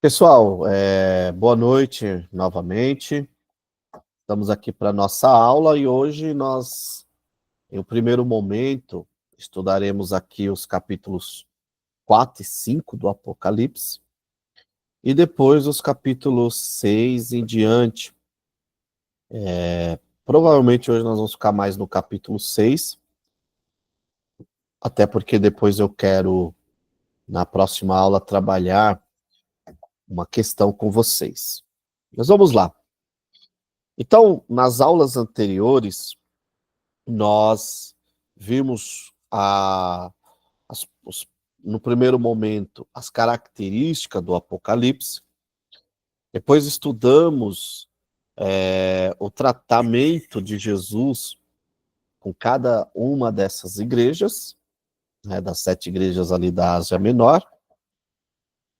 Pessoal, boa noite novamente. Estamos aqui para nossa aula e hoje nós, em um primeiro momento, estudaremos aqui os capítulos 4 e 5 do Apocalipse e depois os capítulos 6 em diante. Provavelmente hoje nós vamos ficar mais no capítulo 6, até porque depois eu quero, na próxima aula, trabalhar uma questão com vocês. Mas vamos lá. Então, nas aulas anteriores, nós vimos no primeiro momento as características do Apocalipse, depois estudamos o tratamento de Jesus com cada uma dessas igrejas, né, das 7 igrejas ali da Ásia Menor,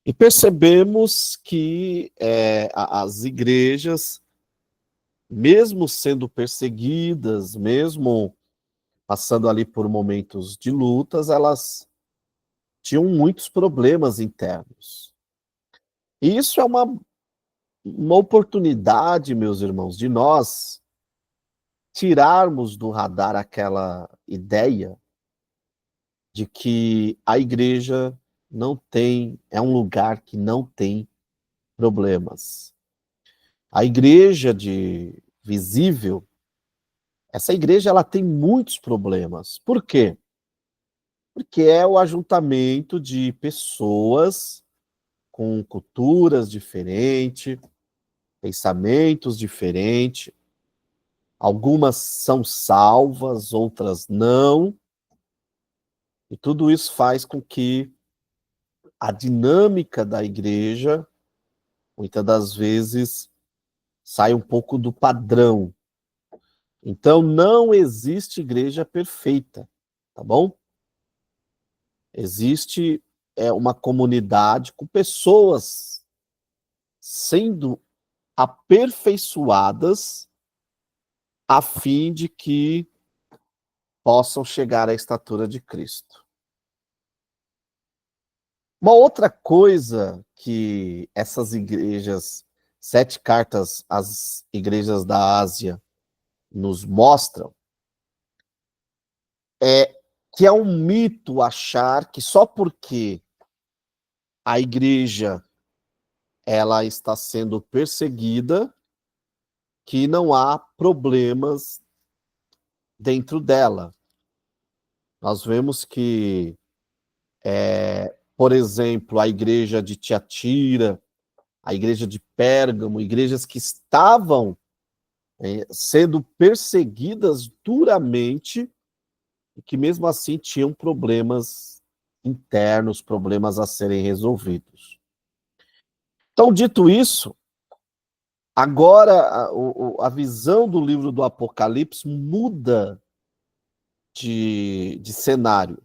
e percebemos que as igrejas, mesmo sendo perseguidas, mesmo passando ali por momentos de lutas, elas tinham muitos problemas internos. E isso é uma oportunidade, meus irmãos, de nós tirarmos do radar aquela ideia de que a igreja não tem, é um lugar que não tem problemas. A igreja de visível, essa igreja ela tem muitos problemas. Por quê? Porque é o ajuntamento de pessoas com culturas diferentes, pensamentos diferentes. Algumas são salvas, outras não. E tudo isso faz com que a dinâmica da igreja, muitas das vezes, saia um pouco do padrão. Então, não existe igreja perfeita, tá bom? Existe uma comunidade com pessoas sendo aperfeiçoadas a fim de que possam chegar à estatura de Cristo. Uma outra coisa que essas igrejas, 7 cartas às igrejas da Ásia, nos mostram, é que é um mito achar que só porque a igreja ela está sendo perseguida, que não há problemas dentro dela. Nós vemos que, por exemplo, a igreja de Tiatira, a igreja de Pérgamo, igrejas que estavam sendo perseguidas duramente e que mesmo assim tinham problemas internos, problemas a serem resolvidos. Então, dito isso, agora a visão do livro do Apocalipse muda de cenário.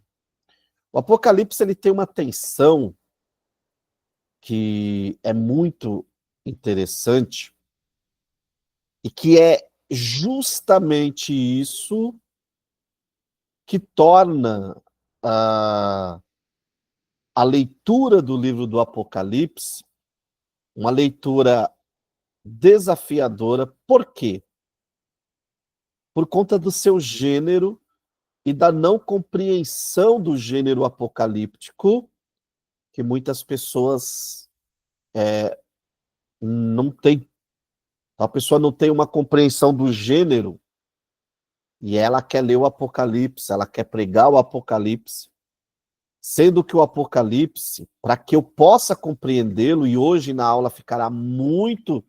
O Apocalipse ele tem uma tensão que é muito interessante e que é justamente isso que torna a leitura do livro do Apocalipse uma leitura desafiadora. Por quê? Por conta do seu gênero e da não compreensão do gênero apocalíptico, que muitas pessoas não têm. A pessoa não tem uma compreensão do gênero e ela quer ler o Apocalipse, ela quer pregar o Apocalipse, sendo que o Apocalipse, para que eu possa compreendê-lo, e hoje na aula ficará muito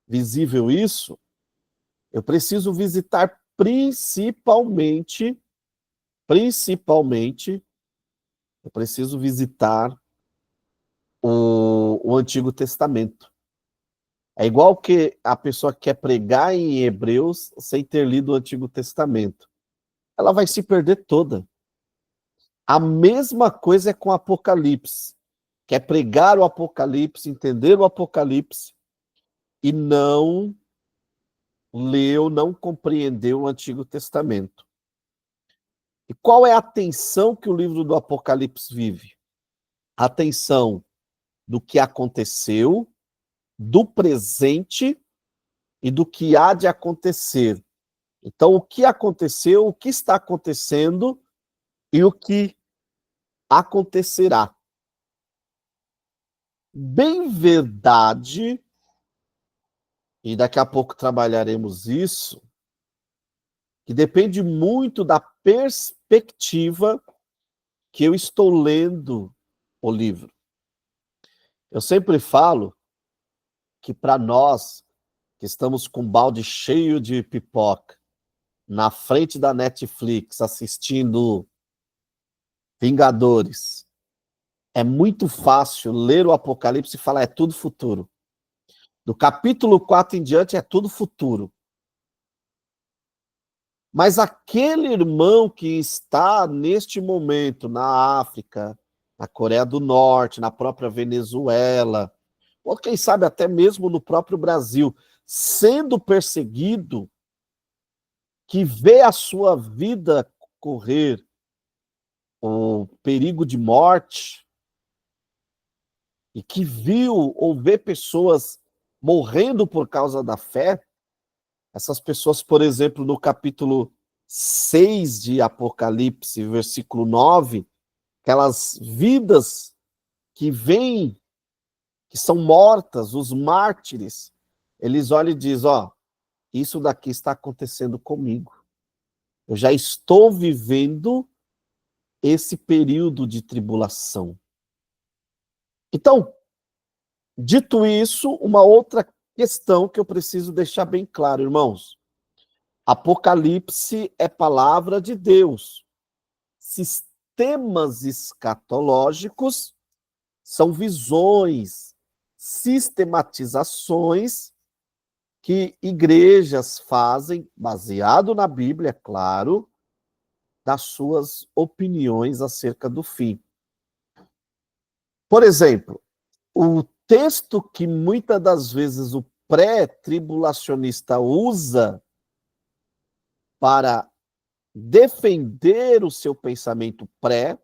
visível isso, eu preciso visitar principalmente, eu preciso visitar o Antigo Testamento. É igual que a pessoa quer pregar em Hebreus sem ter lido o Antigo Testamento. Ela vai se perder toda. A mesma coisa é com o Apocalipse. Quer pregar o Apocalipse, entender o Apocalipse, e não leu, não compreendeu o Antigo Testamento. E qual é a tensão que o livro do Apocalipse vive? A tensão do que aconteceu, do presente e do que há de acontecer. Então, o que aconteceu, o que está acontecendo e o que acontecerá. Bem verdade, e daqui a pouco trabalharemos isso, que depende muito da perspectiva que eu estou lendo o livro. Eu sempre falo que para nós que estamos com um balde cheio de pipoca, na frente da Netflix, assistindo Vingadores, é muito fácil ler o Apocalipse e falar, é tudo futuro. Do capítulo 4 em diante é tudo futuro. Mas aquele irmão que está neste momento na África, na Coreia do Norte, na própria Venezuela, ou quem sabe até mesmo no próprio Brasil, sendo perseguido, que vê a sua vida correr o perigo de morte, e que viu ou vê pessoas morrendo por causa da fé, essas pessoas, por exemplo, no capítulo 6 de Apocalipse, versículo 9, aquelas vidas que vêm, que são mortas, os mártires, eles olham e dizem, isso daqui está acontecendo comigo. Eu já estou vivendo esse período de tribulação. Então, dito isso, uma outra questão que eu preciso deixar bem claro, irmãos. Apocalipse é palavra de Deus. Sistemas escatológicos são visões, sistematizações que igrejas fazem, baseado na Bíblia, é claro, das suas opiniões acerca do fim. Por exemplo, o texto que muitas das vezes o pré-tribulacionista usa para defender o seu pensamento pré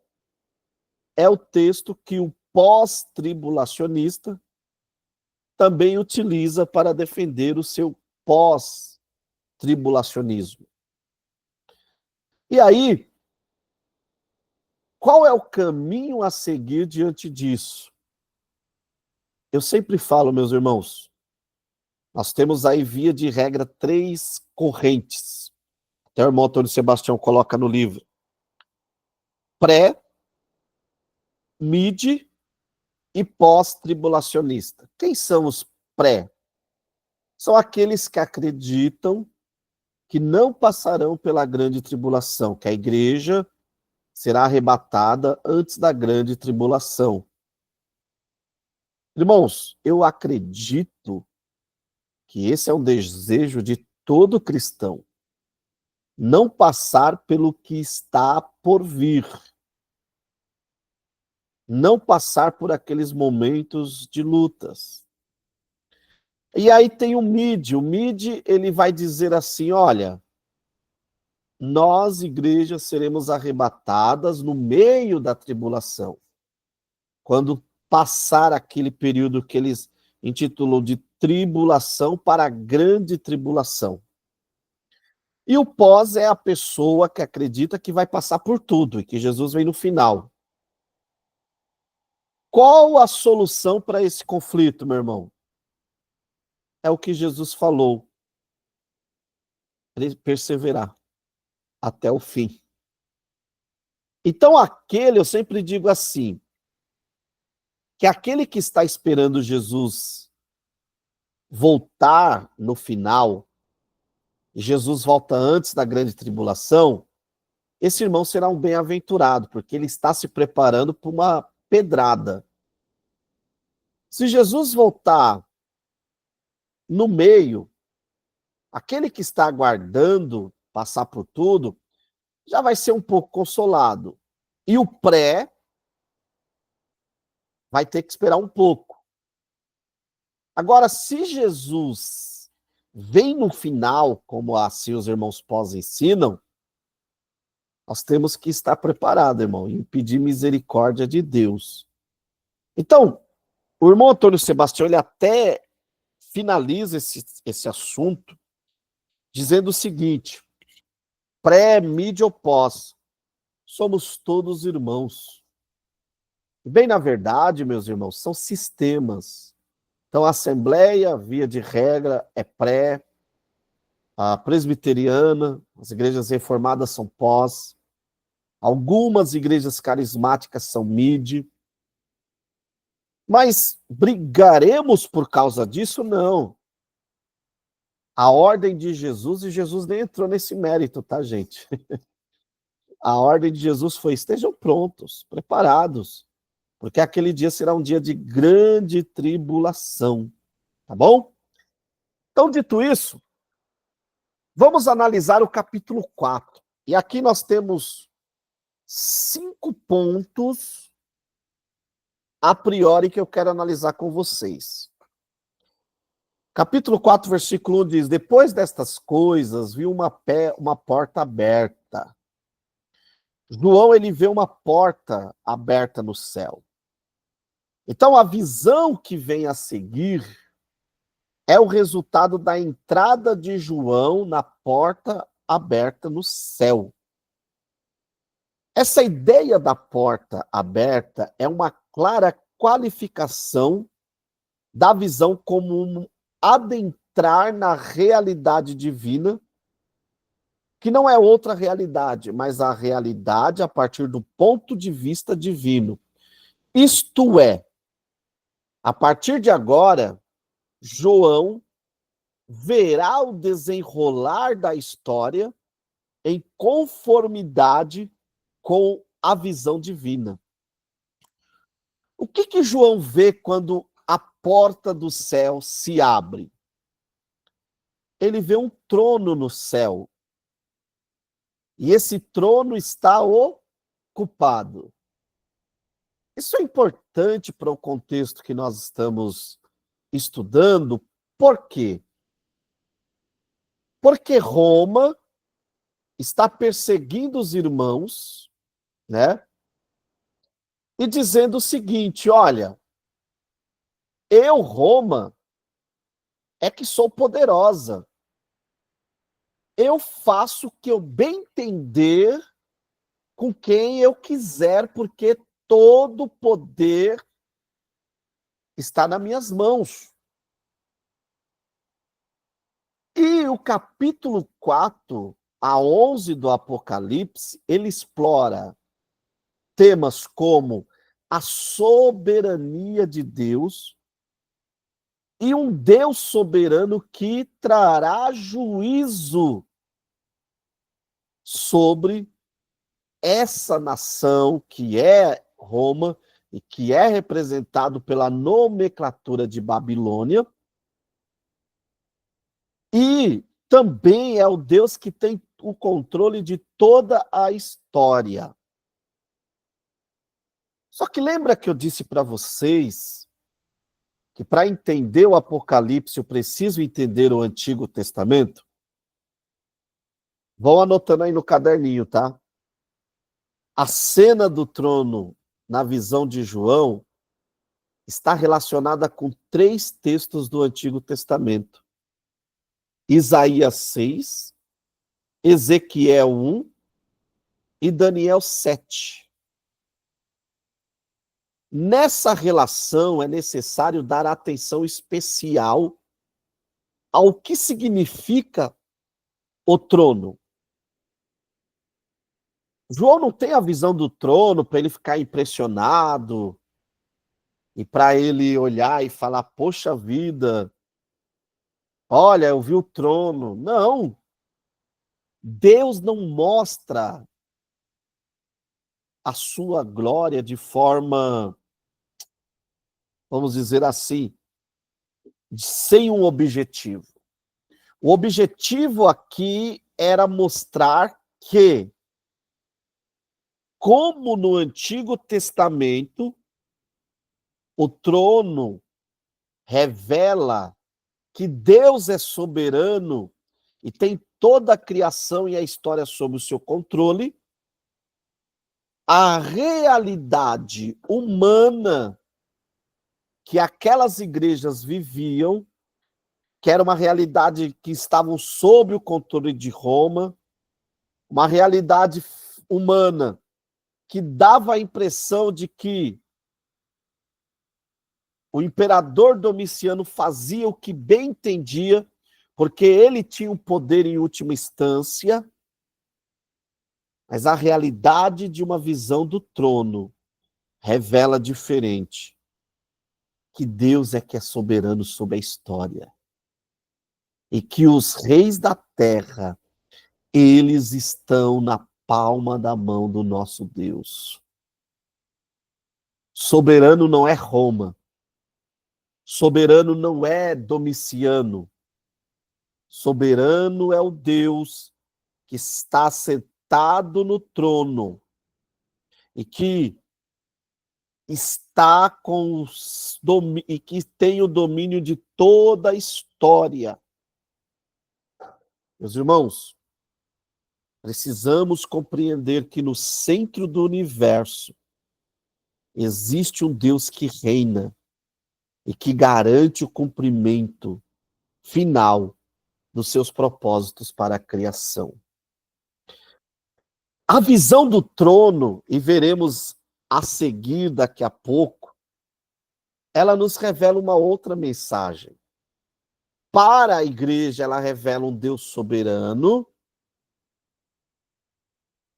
é o texto que o pós-tribulacionista também utiliza para defender o seu pós-tribulacionismo. E aí, qual é o caminho a seguir diante disso? Eu sempre falo, meus irmãos, nós temos aí, via de regra, 3 correntes. Até o irmão Antônio Sebastião coloca no livro. Pré, mid e pós-tribulacionista. Quem são os pré? São aqueles que acreditam que não passarão pela grande tribulação, que a igreja será arrebatada antes da grande tribulação. Irmãos, eu acredito que esse é um desejo de todo cristão, não passar pelo que está por vir, não passar por aqueles momentos de lutas. E aí tem o MID ele vai dizer assim, olha, nós, igrejas, seremos arrebatadas no meio da tribulação, quando passar aquele período que eles intitulam de tribulação para a grande tribulação. E o pós é a pessoa que acredita que vai passar por tudo e que Jesus vem no final. Qual a solução para esse conflito, meu irmão? É o que Jesus falou. Perseverar até o fim. Então, eu sempre digo assim, que aquele que está esperando Jesus voltar no final, e Jesus volta antes da grande tribulação, esse irmão será um bem-aventurado, porque ele está se preparando para uma pedrada. Se Jesus voltar no meio, aquele que está aguardando passar por tudo, já vai ser um pouco consolado. E o pré vai ter que esperar um pouco. Agora, se Jesus vem no final, como assim os irmãos pós ensinam, nós temos que estar preparados, irmão, e pedir misericórdia de Deus. Então, O irmão Antônio Sebastião, ele até finaliza esse assunto dizendo o seguinte: pré, mídia ou pós, somos todos irmãos. E bem, na verdade, meus irmãos, são sistemas. Então, a Assembleia, via de regra, é pré, a presbiteriana, as igrejas reformadas são pós, algumas igrejas carismáticas são mid. Mas brigaremos por causa disso? Não. A ordem de Jesus, e Jesus nem entrou nesse mérito, tá, gente? A ordem de Jesus foi: estejam prontos, preparados, porque aquele dia será um dia de grande tribulação, tá bom? Então, dito isso, vamos analisar o capítulo 4. E aqui nós temos 5 pontos a priori que eu quero analisar com vocês. Capítulo 4, versículo 1 diz: depois destas coisas, viu uma porta aberta. João, ele vê uma porta aberta no céu. Então, a visão que vem a seguir é o resultado da entrada de João na porta aberta no céu. Essa ideia da porta aberta é uma clara qualificação da visão como um adentrar na realidade divina, que não é outra realidade, mas a realidade a partir do ponto de vista divino. Isto é, a partir de agora, João verá o desenrolar da história em conformidade com a visão divina. O que João vê quando a porta do céu se abre? Ele vê um trono no céu. E esse trono está ocupado. Isso é importante para o contexto que nós estamos estudando. Por quê? Porque Roma está perseguindo os irmãos, né? E dizendo o seguinte: olha, eu, Roma, é que sou poderosa. Eu faço o que eu bem entender com quem eu quiser, porque todo o poder está nas minhas mãos. E o capítulo 4 a 11 do Apocalipse, ele explora temas como a soberania de Deus e um Deus soberano que trará juízo sobre essa nação que é Roma e que é representado pela nomenclatura de Babilônia. E também é o Deus que tem o controle de toda a história. Só que lembra que eu disse para vocês que para entender o Apocalipse eu preciso entender o Antigo Testamento? Vão anotando aí no caderninho, tá? A cena do trono na visão de João está relacionada com 3 textos do Antigo Testamento: Isaías 6, Ezequiel 1 e Daniel 7. Nessa relação é necessário dar atenção especial ao que significa o trono. João não tem a visão do trono para ele ficar impressionado e para ele olhar e falar: poxa vida, olha, eu vi o trono. Não. Deus não mostra a sua glória de forma, vamos dizer assim, sem um objetivo. O objetivo aqui era mostrar que, como no Antigo Testamento, o trono revela que Deus é soberano e tem toda a criação e a história sob o seu controle, a realidade humana que aquelas igrejas viviam, que era uma realidade que estavam sob o controle de Roma, uma realidade humana que dava a impressão de que o imperador Domiciano fazia o que bem entendia, porque ele tinha o poder em última instância, mas a realidade de uma visão do trono revela diferente, que Deus é que é soberano sobre a história, e que os reis da terra, eles estão na palma da mão do nosso Deus. Soberano não é Roma, soberano não é Domiciano, soberano é o Deus que está sentado no trono e que está e que tem o domínio de toda a história. Meus irmãos, precisamos compreender que no centro do universo existe um Deus que reina e que garante o cumprimento final dos seus propósitos para a criação. A visão do trono, e veremos a seguir daqui a pouco, ela nos revela uma outra mensagem. Para a igreja, ela revela um Deus soberano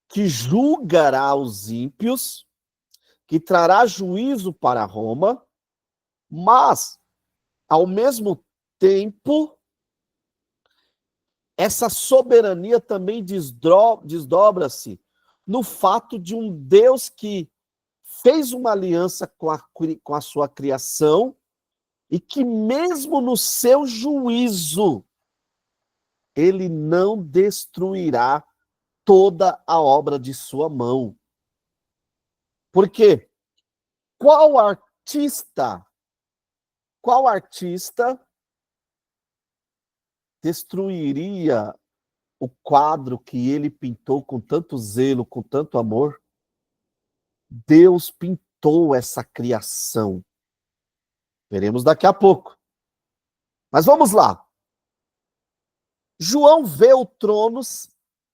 que julgará os ímpios, que trará juízo para Roma, mas, ao mesmo tempo, essa soberania também desdobra-se no fato de um Deus que fez uma aliança com a sua criação e que, mesmo no seu juízo, ele não destruirá toda a obra de sua mão. Porque qual artista destruiria o quadro que ele pintou com tanto zelo, com tanto amor? Deus pintou essa criação. Veremos daqui a pouco. Mas vamos lá. João vê o trono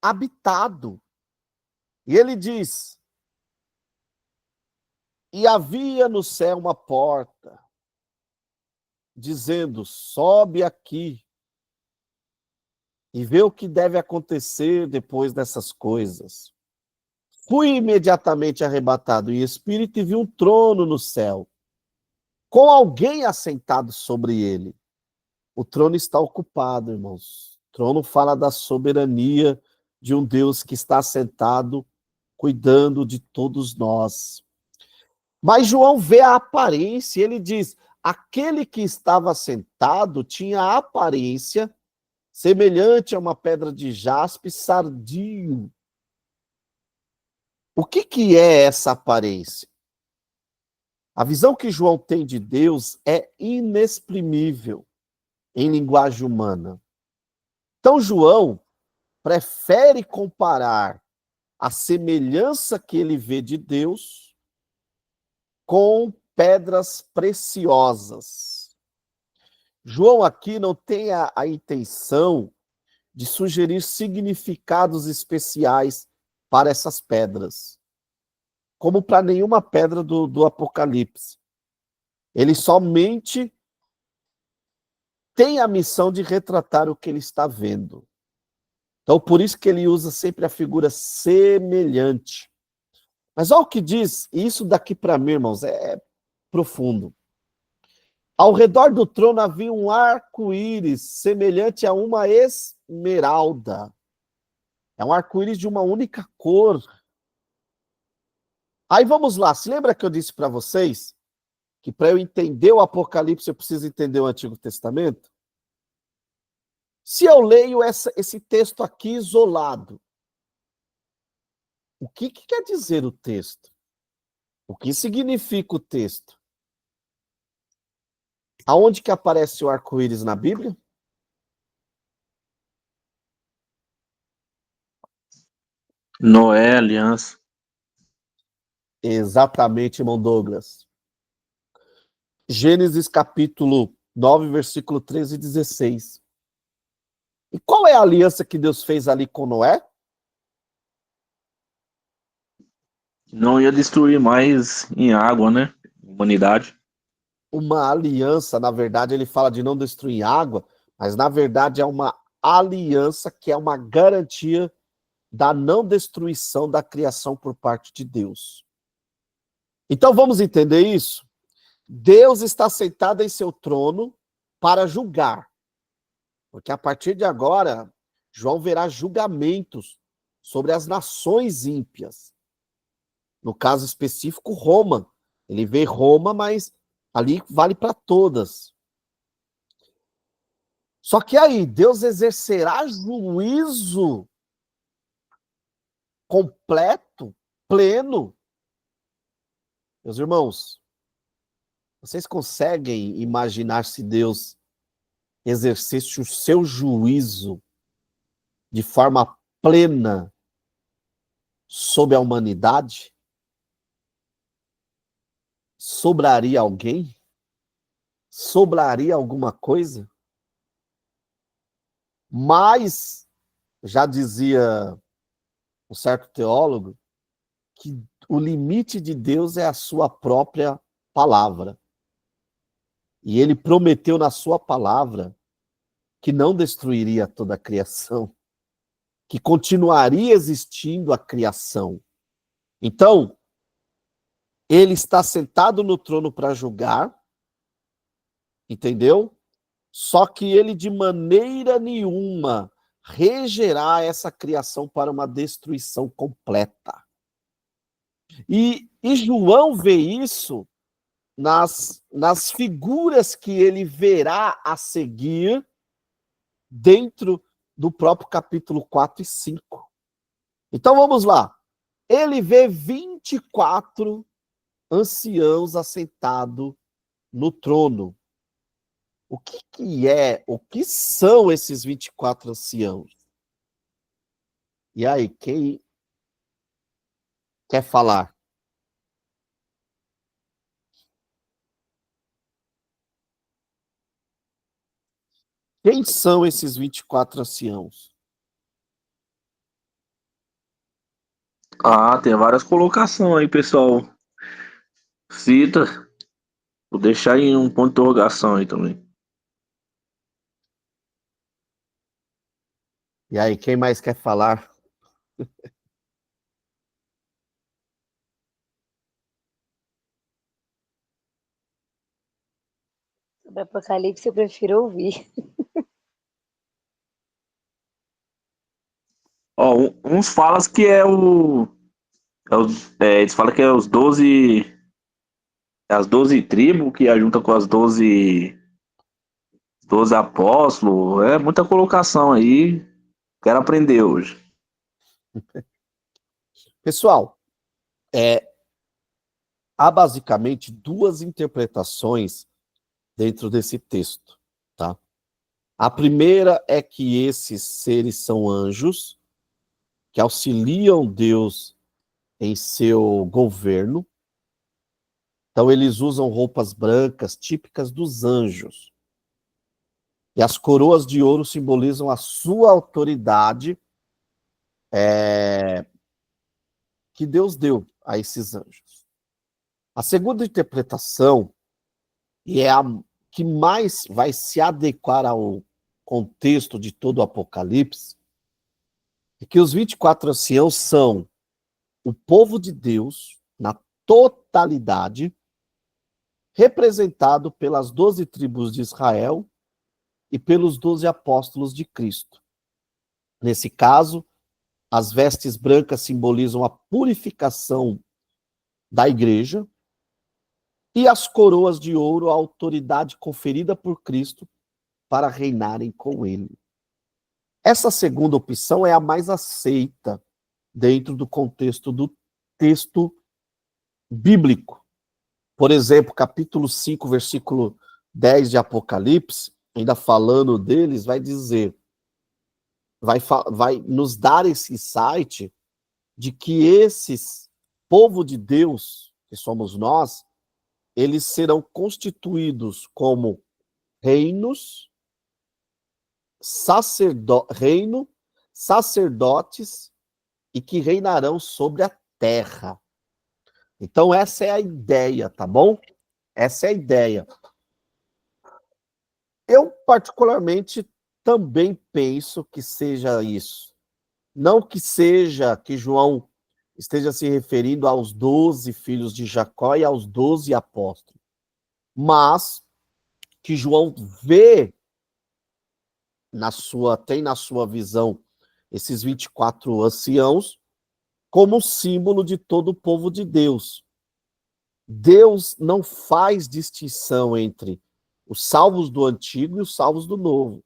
habitado. E ele diz: e havia no céu uma porta, dizendo: sobe aqui e vê o que deve acontecer depois dessas coisas. Fui imediatamente arrebatado em espírito e vi um trono no céu, com alguém assentado sobre ele. O trono está ocupado, irmãos. O trono fala da soberania de um Deus que está sentado, cuidando de todos nós. Mas João vê a aparência, ele diz: aquele que estava sentado tinha a aparência semelhante a uma pedra de jaspe sardio. O que é essa aparência? A visão que João tem de Deus é inexprimível em linguagem humana. Então, João prefere comparar a semelhança que ele vê de Deus com pedras preciosas. João aqui não tem a intenção de sugerir significados especiais para essas pedras, como para nenhuma pedra do Apocalipse. Ele somente tem a missão de retratar o que ele está vendo. Então, por isso que ele usa sempre a figura semelhante. Mas olha o que diz, e isso daqui para mim, irmãos, é profundo. Ao redor do trono havia um arco-íris semelhante a uma esmeralda. É um arco-íris de uma única cor. Aí vamos lá, se lembra que eu disse para vocês que para eu entender o Apocalipse eu preciso entender o Antigo Testamento? Se eu leio esse texto aqui isolado, o que quer dizer o texto? O que significa o texto? Aonde que aparece o arco-íris na Bíblia? Noé, aliança. Exatamente, irmão Douglas. Gênesis capítulo 9, versículo 13 e 16. E qual é a aliança que Deus fez ali com Noé? Não ia destruir mais em água, né? Humanidade. Uma aliança, na verdade, ele fala de não destruir água, mas na verdade é uma aliança que é uma garantia da não destruição da criação por parte de Deus. Então vamos entender isso? Deus está sentado em seu trono para julgar. Porque a partir de agora, João verá julgamentos sobre as nações ímpias. No caso específico, Roma. Ele vê Roma, mas ali vale para todas. Só que aí, Deus exercerá juízo completo, pleno. Meus irmãos, vocês conseguem imaginar se Deus exercesse o seu juízo de forma plena sobre a humanidade? Sobraria alguém? Sobraria alguma coisa? Mas, já dizia um certo teólogo, que o limite de Deus é a sua própria palavra. E ele prometeu na sua palavra que não destruiria toda a criação, que continuaria existindo a criação. Então, ele está sentado no trono para julgar, entendeu? Só que ele de maneira nenhuma regerá essa criação para uma destruição completa. E João vê isso nas figuras que ele verá a seguir dentro do próprio capítulo 4 e 5. Então vamos lá. Ele vê 24 anciãos assentados no trono. O que são esses 24 anciãos? E aí, quem quer falar? Quem são esses 24 anciãos? Ah, tem várias colocações aí, pessoal. Cita. Vou deixar em um ponto de interrogação aí também. E aí, quem mais quer falar? Sobre Apocalipse eu prefiro ouvir. Ó, uns falam que eles falam que é os 12. As 12 tribos que ajunta com as 12 apóstolos. É muita colocação aí. Quero aprender hoje. Pessoal, há basicamente duas interpretações dentro desse texto, tá? A primeira é que esses seres são anjos que auxiliam Deus em seu governo. Então eles usam roupas brancas típicas dos anjos. E as coroas de ouro simbolizam a sua autoridade que Deus deu a esses anjos. A segunda interpretação, e é a que mais vai se adequar ao contexto de todo o Apocalipse, é que os 24 anciãos são o povo de Deus, na totalidade, representado pelas 12 tribos de Israel e pelos 12 apóstolos de Cristo. Nesse caso, as vestes brancas simbolizam a purificação da igreja e as coroas de ouro, a autoridade conferida por Cristo para reinarem com ele. Essa segunda opção é a mais aceita dentro do contexto do texto bíblico. Por exemplo, capítulo 5, versículo 10 de Apocalipse, ainda falando deles, vai dizer, vai nos dar esse insight de que esses povo de Deus, que somos nós, eles serão constituídos como reinos, reino, sacerdotes e que reinarão sobre a terra. Então, essa é a ideia, tá bom? Essa é a ideia. Eu, particularmente, também penso que seja isso. Não que seja que João esteja se referindo aos 12 filhos de Jacó e aos 12 apóstolos, mas que João vê tem na sua visão esses 24 anciãos como símbolo de todo o povo de Deus. Deus não faz distinção entre os salvos do antigo e os salvos do novo.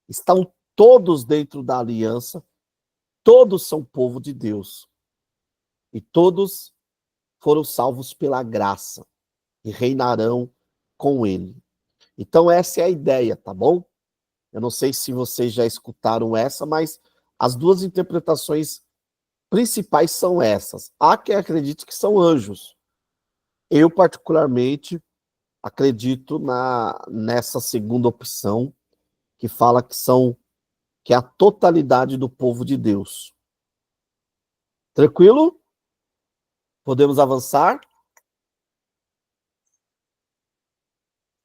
Estão todos dentro da aliança, todos são povo de Deus. E todos foram salvos pela graça e reinarão com ele. Então essa é a ideia, tá bom? Eu não sei se vocês já escutaram essa, mas as duas interpretações principais são essas. Há quem acredite que são anjos. Eu, particularmente, acredito nessa segunda opção, que fala que é a totalidade do povo de Deus. Tranquilo? Podemos avançar?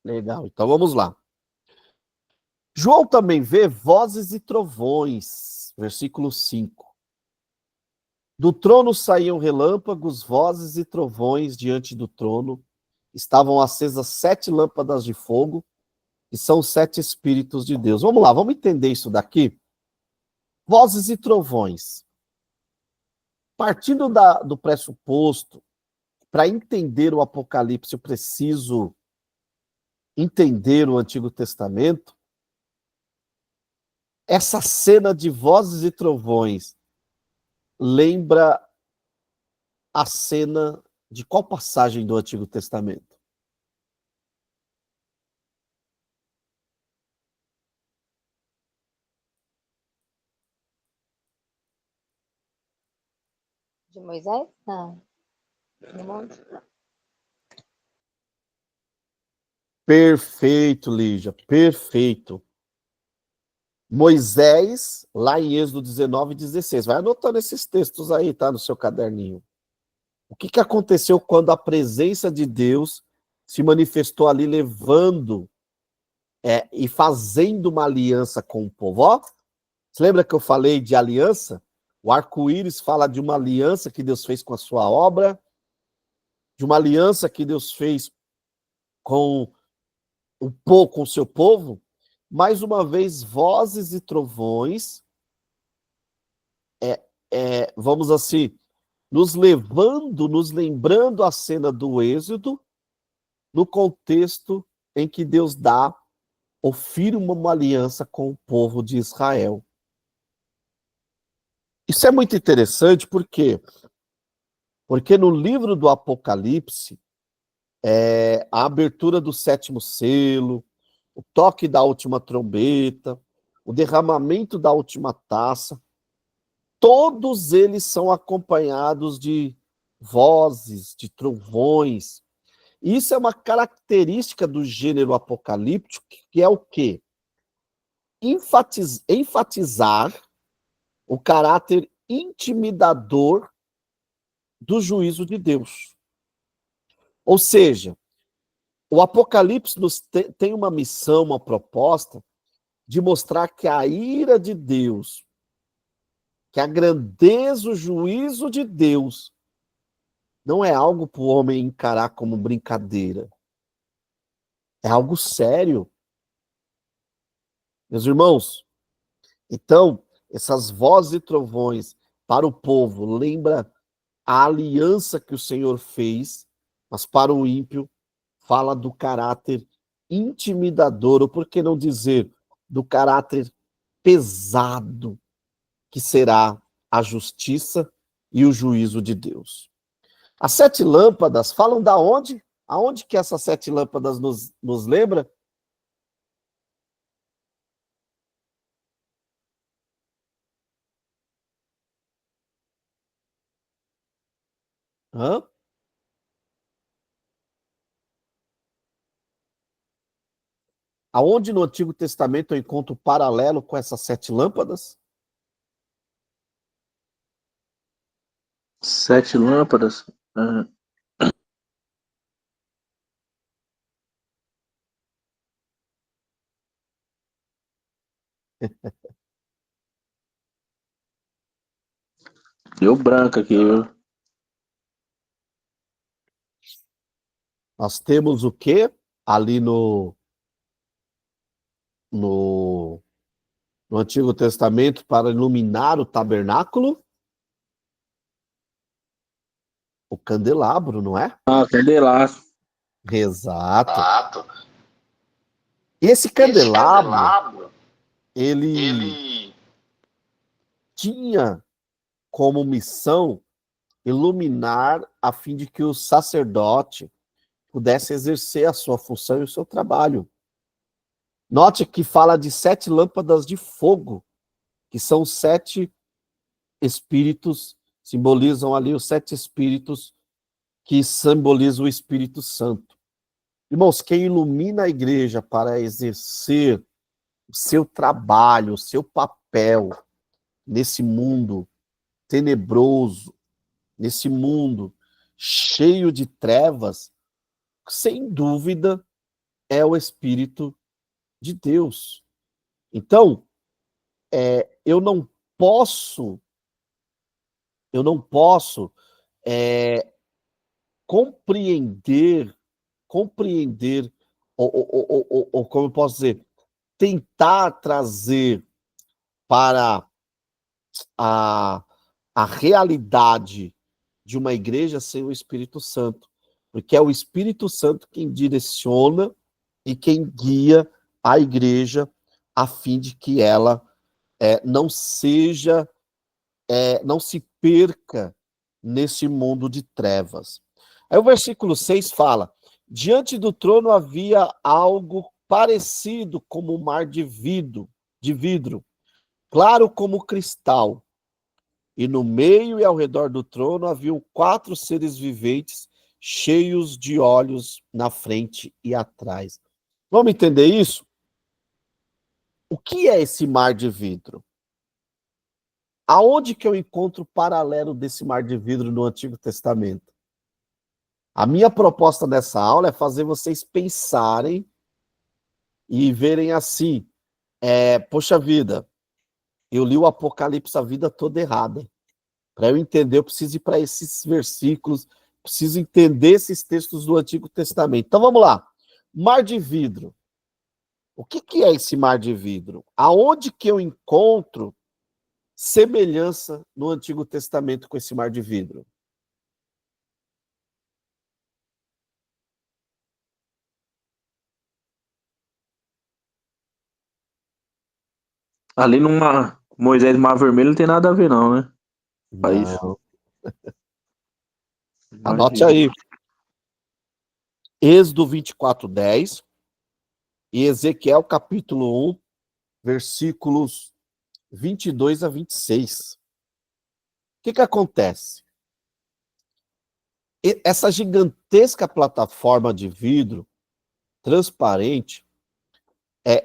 Legal, então vamos lá. João também vê vozes e trovões, versículo 5. Do trono saíam relâmpagos, vozes e trovões diante do trono. Estavam acesas 7 lâmpadas de fogo, que são os 7 Espíritos de Deus. Vamos lá, vamos entender isso daqui? Vozes e trovões. Partindo do pressuposto, para entender o Apocalipse, eu preciso entender o Antigo Testamento. Essa cena de vozes e trovões lembra a cena de qual passagem do Antigo Testamento? De Moisés? Não. No monte? Perfeito, Lígia, perfeito. Moisés, lá em Êxodo 19, 16. Vai anotando esses textos aí, tá? No seu caderninho. O que aconteceu quando a presença de Deus se manifestou ali, levando e fazendo uma aliança com o povo? Ó, você lembra que eu falei de aliança? O arco-íris fala de uma aliança que Deus fez com a sua obra, de uma aliança que Deus fez com com o seu povo. Mais uma vez, vozes e trovões, vamos assim, nos levando, nos lembrando a cena do Êxodo, no contexto em que Deus dá ou firma uma aliança com o povo de Israel. Isso é muito interessante porque no livro do Apocalipse, a abertura do 7º selo, o toque da última trombeta, o derramamento da última taça, todos eles são acompanhados de vozes, de trovões. Isso é uma característica do gênero apocalíptico, que é o quê? Enfatizar o caráter intimidador do juízo de Deus. Ou seja, o Apocalipse tem uma missão, uma proposta de mostrar que a ira de Deus, que a grandeza, o juízo de Deus, não é algo para o homem encarar como brincadeira. É algo sério. Meus irmãos, então, essas vozes e trovões para o povo lembra a aliança que o Senhor fez, mas para o ímpio fala do caráter intimidador, ou por que não dizer do caráter pesado que será a justiça e o juízo de Deus. As 7 lâmpadas falam da onde? Aonde que essas 7 lâmpadas nos lembra? Hã? Aonde no Antigo Testamento eu encontro paralelo com essas 7 lâmpadas? 7 lâmpadas. Ah, deu branco aqui, viu? Nós temos o quê? Ali no, no Antigo Testamento para iluminar o tabernáculo? O candelabro, não é? Ah, candelabro. Exato. Exato. E esse Esse candelabro, candelabro, ele ele tinha como missão iluminar a fim de que o sacerdote pudesse exercer a sua função e o seu trabalho. Note que fala de 7 lâmpadas de fogo, que são 7 espíritos, simbolizam ali os 7 espíritos que simbolizam o Espírito Santo. Irmãos, quem ilumina a igreja para exercer o seu trabalho, o seu papel nesse mundo tenebroso, nesse mundo cheio de trevas, sem dúvida, é o Espírito de Deus. Então, eu não posso compreender, ou como eu posso dizer, tentar trazer para a, a realidade de uma igreja sem o Espírito Santo, porque é o Espírito Santo quem direciona e quem guia a igreja a fim de que ela não seja, não se perca nesse mundo de trevas. Aí o versículo 6 fala: diante do trono havia algo parecido como um mar de vidro, claro como cristal. E no meio e ao redor do trono haviam 4 seres viventes, cheios de olhos na frente e atrás. Vamos entender isso? O que é esse mar de vidro? Aonde que eu encontro o paralelo desse mar de vidro no Antigo Testamento? A minha proposta nessa aula é fazer vocês pensarem e verem assim, poxa vida, eu li o Apocalipse a vida toda errada. Para eu entender, eu preciso ir para esses versículos, preciso entender esses textos do Antigo Testamento. Então vamos lá. Mar de vidro. O que é esse mar de vidro? Aonde que eu encontro semelhança no Antigo Testamento com esse mar de vidro? Ali numa Moisés Mar Vermelho não tem nada a ver, não, né? País. Não. Anote aí. Êxodo 24:10 e Ezequiel capítulo 1, versículos 22 a 26. O que acontece? Essa gigantesca plataforma de vidro transparente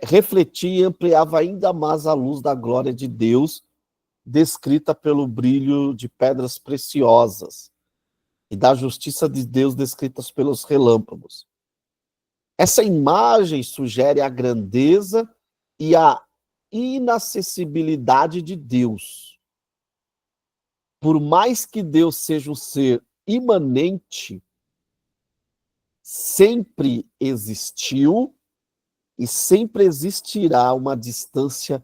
refletia e ampliava ainda mais a luz da glória de Deus, descrita pelo brilho de pedras preciosas, e da justiça de Deus descritas pelos relâmpagos. Essa imagem sugere a grandeza e a inacessibilidade de Deus. Por mais que Deus seja um ser imanente, sempre existiu e sempre existirá uma distância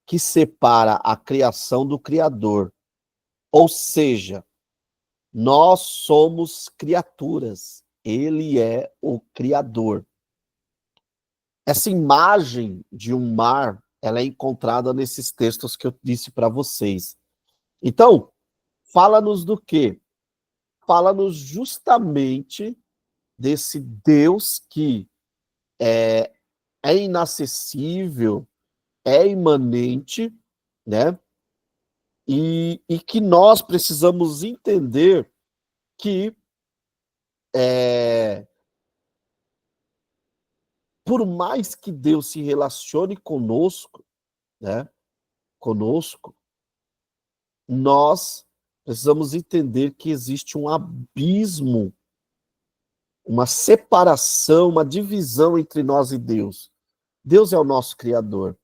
que separa a criação do Criador. Ou seja, nós somos criaturas, ele é o Criador. Essa imagem de um mar, ela é encontrada nesses textos que eu disse para vocês. Então, fala-nos do quê? Fala-nos justamente desse Deus que é inacessível, é imanente, né? E que nós precisamos entender que, por mais que Deus se relacione conosco, né? Conosco, nós precisamos entender que existe um abismo, uma separação, uma divisão entre nós e Deus. Deus é o nosso Criador.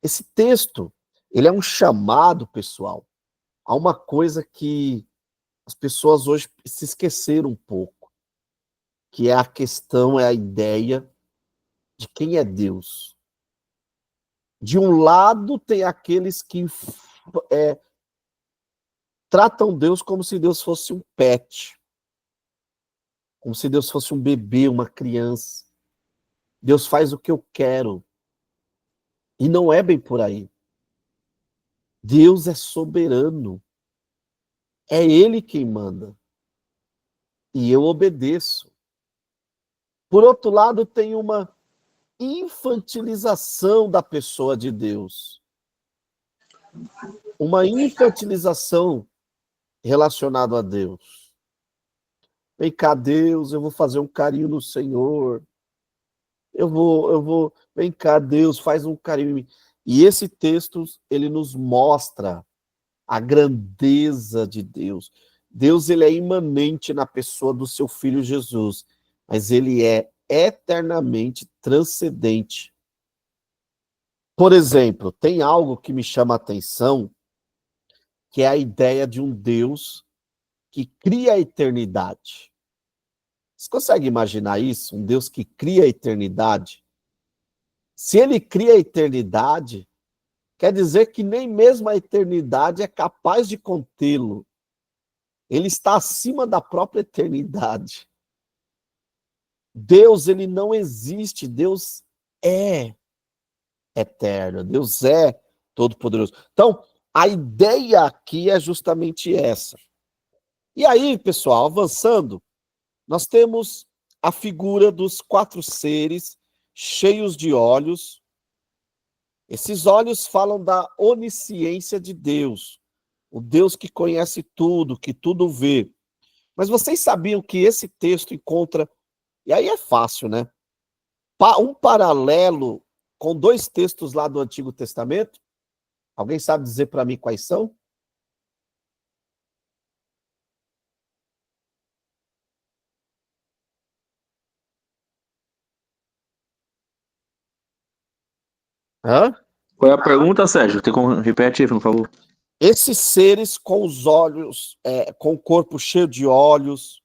Esse texto, ele é um chamado, pessoal, a uma coisa que as pessoas hoje se esqueceram um pouco, que é a questão, é a ideia de quem é Deus. De um lado, tem aqueles que tratam Deus como se Deus fosse um pet, como se Deus fosse um bebê, uma criança. Deus faz o que eu quero. E não é bem por aí. Deus é soberano. É Ele quem manda. E eu obedeço. Por outro lado, tem uma infantilização da pessoa de Deus. Uma infantilização relacionada a Deus. Vem cá, Deus, eu vou fazer um carinho no Senhor. Vem cá, Deus, faz um carinho em mim. E esse texto, ele nos mostra a grandeza de Deus. Deus, ele é imanente na pessoa do seu Filho Jesus, mas ele é eternamente transcendente. Por exemplo, tem algo que me chama a atenção, que é a ideia de um Deus que cria a eternidade. Você consegue imaginar isso? Um Deus que cria a eternidade? Se ele cria a eternidade, quer dizer que nem mesmo a eternidade é capaz de contê-lo. Ele está acima da própria eternidade. Deus, ele não existe, Deus é eterno, Deus é todo-poderoso. Então, a ideia aqui é justamente essa. E aí, pessoal, avançando, nós temos a figura dos 4 seres cheios de olhos. Esses olhos falam da onisciência de Deus, o Deus que conhece tudo, que tudo vê. Mas vocês sabiam que esse texto encontra, e aí é fácil, né? Um paralelo com 2 textos lá do Antigo Testamento? Alguém sabe dizer para mim quais são? Hã? Qual é a pergunta, Sérgio? Tem como repetir, por favor? Esses seres com os olhos, com o corpo cheio de olhos,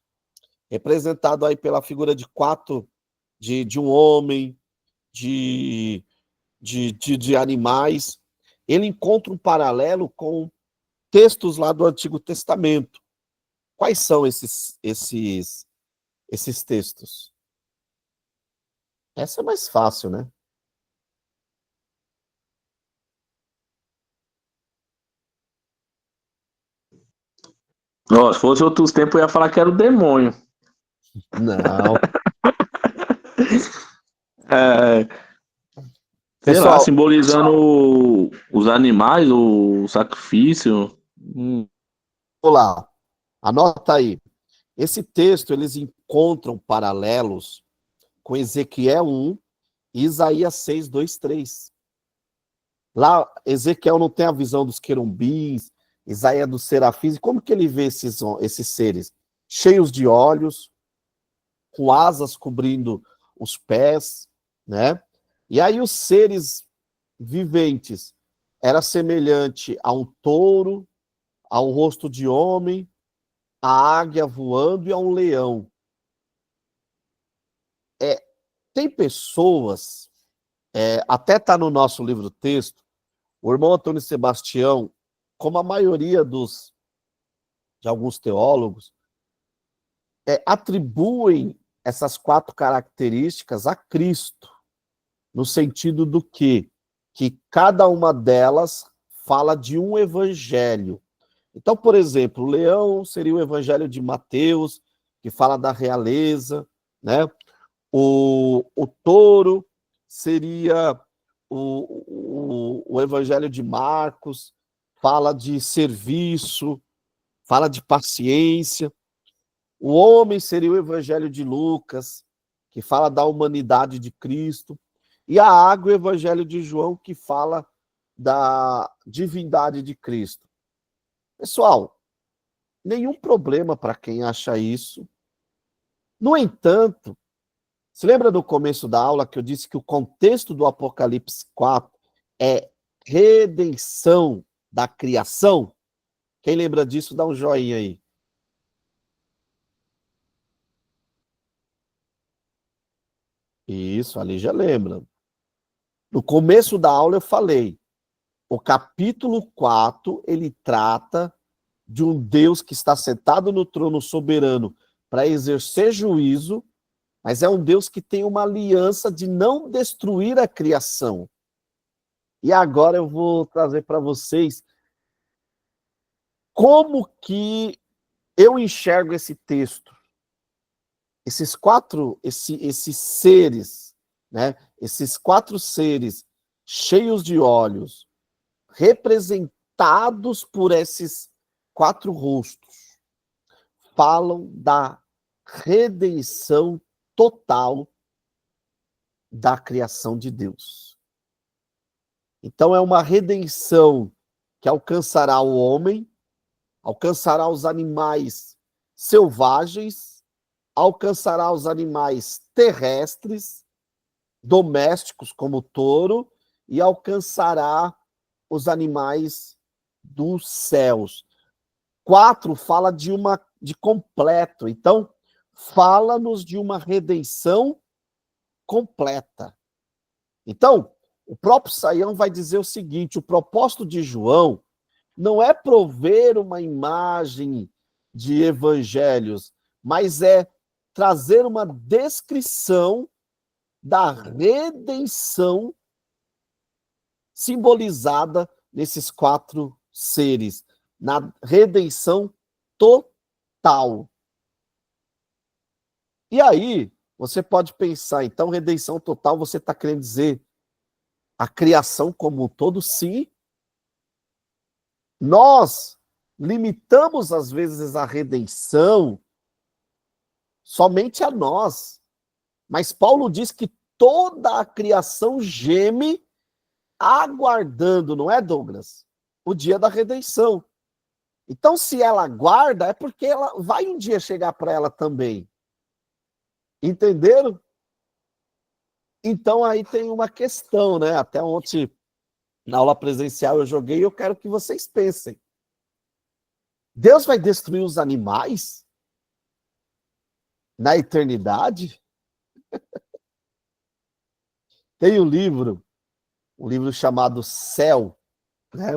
representado aí pela figura de 4, de um homem, de animais, ele encontra um paralelo com textos lá do Antigo Testamento. Quais são esses textos? Essa é mais fácil, né? Ó, se fosse outros tempos, eu ia falar que era o demônio. Não. Sei lá, Pessoal, simbolizando os animais, o sacrifício. vamos lá. Anota aí. Esse texto, eles encontram paralelos com Ezequiel 1 e Isaías 6, 2, 3. Lá, Ezequiel não tem a visão dos querubins, Isaías dos serafins. E como que ele vê esses seres? Cheios de olhos, com asas cobrindo os pés, né? E aí os seres viventes era semelhante a um touro, a um rosto de homem, a águia voando e a um leão. Tem pessoas, até está no nosso livro do texto, o irmão Antônio Sebastião, como a maioria de alguns teólogos, atribuem essas 4 características a Cristo, no sentido do que cada uma delas fala de um evangelho. Então, por exemplo, o leão seria o evangelho de Mateus, que fala da realeza, né? O touro seria o evangelho de Marcos, fala de serviço, fala de paciência. O homem seria o evangelho de Lucas, que fala da humanidade de Cristo. E a água, o Evangelho de João, que fala da divindade de Cristo. Pessoal, nenhum problema para quem acha isso. No entanto, se lembra do começo da aula que eu disse que o contexto do Apocalipse 4 é redenção da criação? Quem lembra disso, dá um joinha aí. Isso, ali já lembra. No começo da aula eu falei, o capítulo 4, ele trata de um Deus que está sentado no trono soberano para exercer juízo, mas é um Deus que tem uma aliança de não destruir a criação. E agora eu vou trazer para vocês como que eu enxergo esse texto. Esses seres, né? Esses 4 seres cheios de olhos, representados por esses 4 rostos, falam da redenção total da criação de Deus. Então é uma redenção que alcançará o homem, alcançará os animais selvagens, alcançará os animais terrestres, domésticos como o touro, e alcançará os animais dos céus. 4 fala de completo. Então, fala-nos de uma redenção completa. Então, o próprio Saião vai dizer o seguinte: o propósito de João não é prover uma imagem de evangelhos, mas é trazer uma descrição da redenção simbolizada nesses 4 seres, na redenção total. E aí, você pode pensar, então, redenção total, você está querendo dizer a criação como um todo? Sim. Nós limitamos, às vezes, a redenção somente a nós. Mas Paulo diz que toda a criação geme aguardando, não é, Douglas? O dia da redenção. Então, se ela aguarda, é porque ela vai um dia chegar para ela também. Entenderam? Então, aí tem uma questão, né? Até ontem, na aula presencial, eu joguei e eu quero que vocês pensem. Deus vai destruir os animais na eternidade? Tem um livro chamado Céu, né?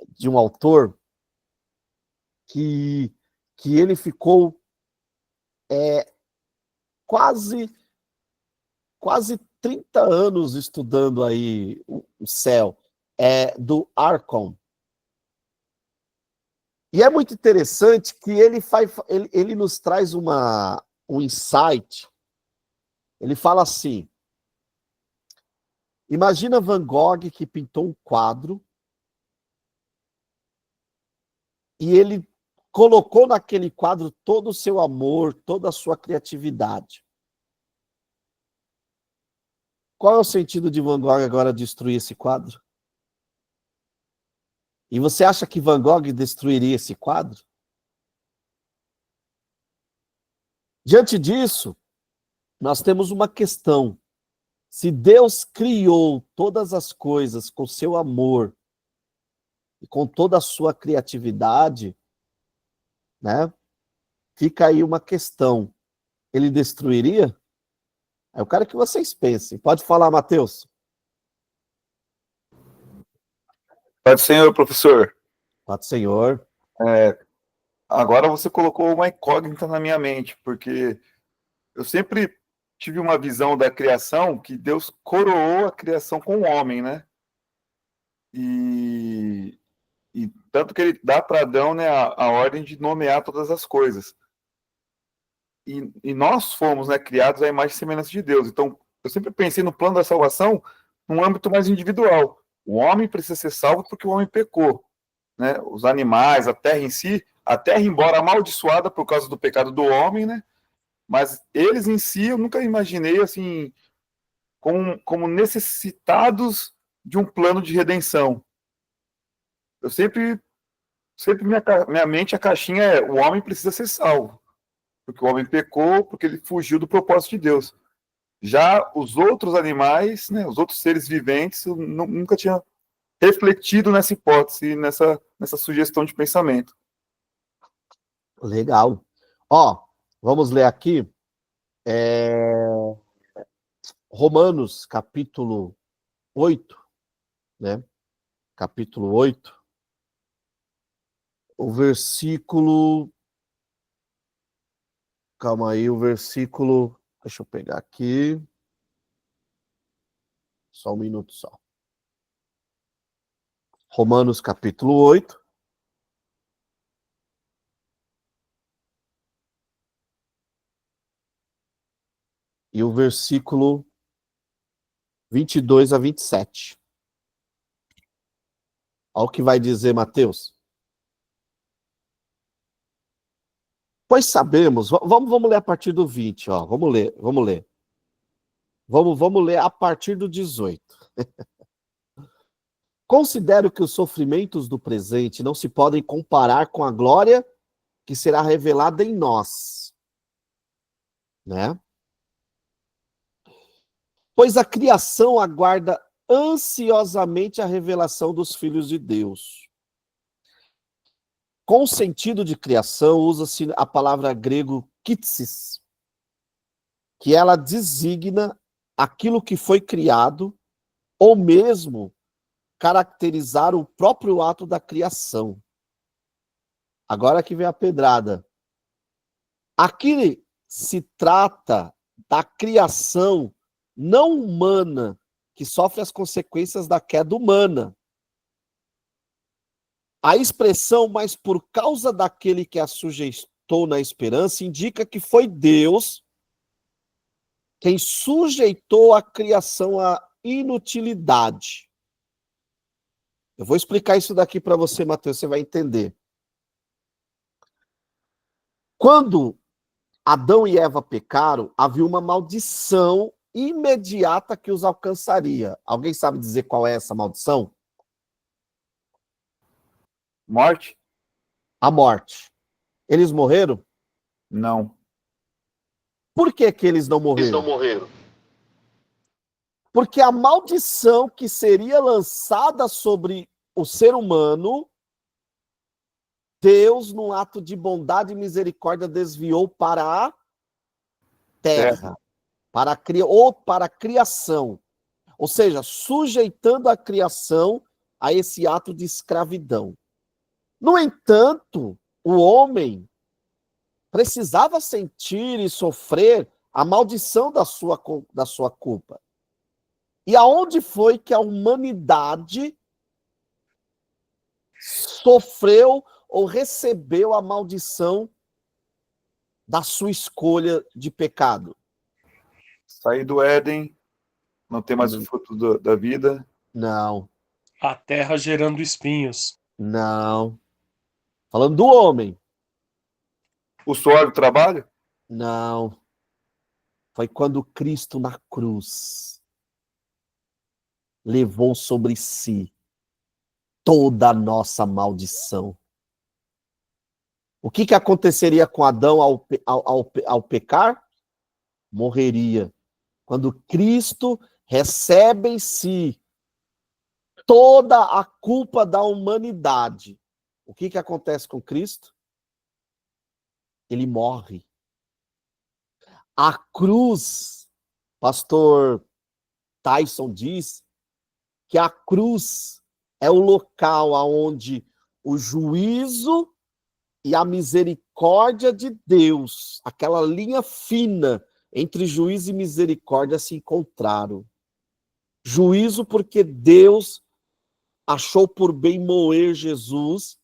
De um autor que ele ficou quase 30 anos estudando aí o céu, do Archon. E é muito interessante que ele nos traz um insight. Ele fala assim: imagina Van Gogh que pintou um quadro e ele colocou naquele quadro todo o seu amor, toda a sua criatividade. Qual é o sentido de Van Gogh agora destruir esse quadro? E você acha que Van Gogh destruiria esse quadro? Diante disso, nós temos uma questão. Se Deus criou todas as coisas com seu amor e com toda a sua criatividade, né? Fica aí uma questão. Ele destruiria? Eu quero que vocês pensem. Pode falar, Matheus. Pode, senhor professor. Pode, senhor. Agora você colocou uma incógnita na minha mente, porque eu sempre tive uma visão da criação que Deus coroou a criação com o homem, né? E tanto que ele dá para Adão, né, a ordem de nomear todas as coisas. E nós fomos, né, criados à imagem e semelhança de Deus. Então, eu sempre pensei no plano da salvação num âmbito mais individual. O homem precisa ser salvo porque o homem pecou, né? Os animais, a terra em si, a terra, embora amaldiçoada por causa do pecado do homem, né? Mas eles em si, eu nunca imaginei, assim, como necessitados de um plano de redenção. Eu sempre minha mente, a caixinha é: o homem precisa ser salvo, porque o homem pecou, porque ele fugiu do propósito de Deus. Já os outros animais, né, os outros seres viventes, eu nunca tinha refletido nessa hipótese, nessa sugestão de pensamento. Legal. Ó, vamos ler aqui. Romanos, capítulo 8, né? Capítulo 8. O versículo... Calma aí, o versículo... Deixa eu pegar aqui. Só um minuto só. Romanos, capítulo 8. E o versículo 22 a 27. Olha o que vai dizer Mateus. Pois sabemos, vamos ler a partir do 20, ó. Vamos ler. Vamos ler a partir do 18. Considero que os sofrimentos do presente não se podem comparar com a glória que será revelada em nós, né? Pois a criação aguarda ansiosamente a revelação dos filhos de Deus. Com o sentido de criação, usa-se a palavra grego kitsis, que ela designa aquilo que foi criado, ou mesmo caracterizar o próprio ato da criação. Agora que vem a pedrada. Aqui se trata da criação não humana, que sofre as consequências da queda humana. A expressão "mas por causa daquele que a sujeitou na esperança" indica que foi Deus quem sujeitou a criação à inutilidade. Eu vou explicar isso daqui para você, Mateus, você vai entender. Quando Adão e Eva pecaram, havia uma maldição imediata que os alcançaria. Alguém sabe dizer qual é essa maldição? Morte? A morte. Eles morreram? Não. Por que que eles não morreram? Porque a maldição que seria lançada sobre o ser humano, Deus, num ato de bondade e misericórdia, desviou para a terra, para a criação. Ou seja, sujeitando a criação a esse ato de escravidão. No entanto, o homem precisava sentir e sofrer a maldição da sua culpa. E aonde foi que a humanidade sofreu ou recebeu a maldição da sua escolha de pecado? Sair do Éden, não ter mais o fruto da vida. Não, A terra gerando espinhos. não. Falando do homem. O suor do trabalho? Não. Foi quando Cristo na cruz levou sobre si toda a nossa maldição. O que aconteceria com Adão ao pecar? Morreria. Quando Cristo recebe em si toda a culpa da humanidade, o que acontece com Cristo? Ele morre. A cruz, pastor Tyson diz, que a cruz é o local onde o juízo e a misericórdia de Deus, aquela linha fina entre juízo e misericórdia, se encontraram. Juízo porque Deus achou por bem moer Jesus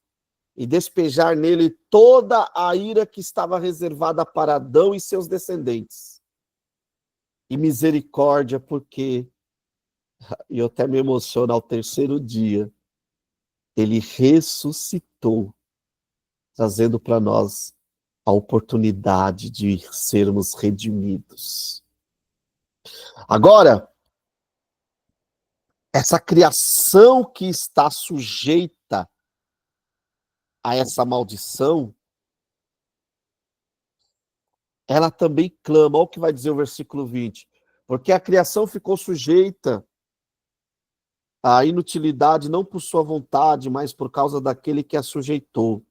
e despejar nele toda a ira que estava reservada para Adão e seus descendentes. E misericórdia porque, e eu até me emociono, ao terceiro dia, ele ressuscitou, trazendo para nós a oportunidade de sermos redimidos. Agora, essa criação que está sujeita a essa maldição, ela também clama. Olha o que vai dizer o versículo 20. Porque a criação ficou sujeita à inutilidade, não por sua vontade, mas por causa daquele que a sujeitou.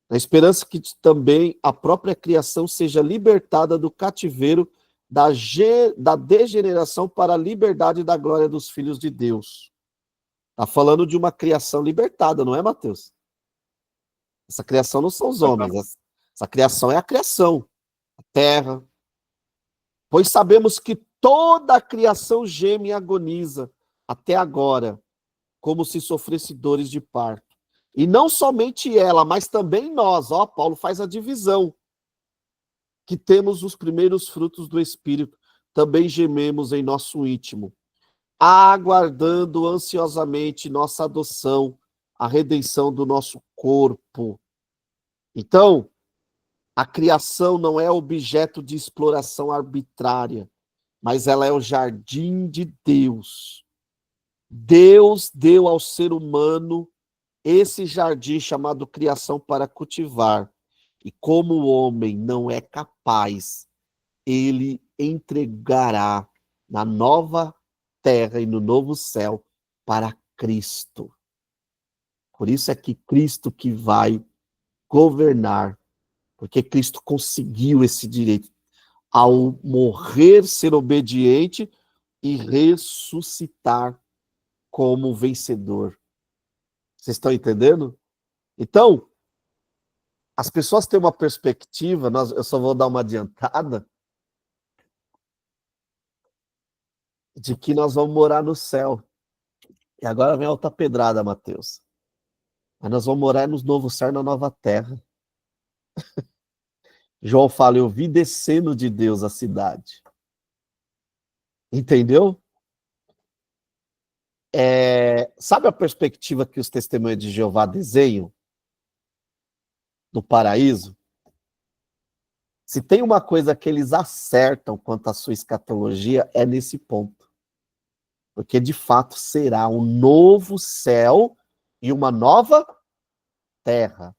Na esperança que também a própria criação seja libertada do cativeiro da degeneração para a liberdade da glória dos filhos de Deus. Está falando de uma criação libertada, não é, Mateus? Essa criação não são os homens, essa criação é a criação, a terra. Pois sabemos que toda a criação geme e agoniza até agora, como se sofresse dores de parto. E não somente ela, mas também nós, ó, Paulo faz a divisão, que temos os primeiros frutos do Espírito, também gememos em nosso íntimo, aguardando ansiosamente nossa adoção, a redenção do nosso corpo. Então, a criação não é objeto de exploração arbitrária, mas ela é o jardim de Deus. Deus deu ao ser humano esse jardim chamado criação para cultivar. E como o homem não é capaz, ele entregará na nova terra e no novo céu para Cristo. Por isso é que Cristo que vai governar, porque Cristo conseguiu esse direito ao morrer, ser obediente e ressuscitar como vencedor. Vocês estão entendendo? Então, as pessoas têm uma perspectiva, eu só vou dar uma adiantada, de que nós vamos morar no céu. E agora vem a outra pedrada, Mateus. Mas nós vamos morar no novo céu e na nova terra. João fala, eu vi descendo de Deus a cidade. Entendeu? Sabe a perspectiva que os testemunhos de Jeová desenham do paraíso? Se tem uma coisa que eles acertam quanto à sua escatologia, é nesse ponto. Porque, de fato, será um novo céu e uma nova terra.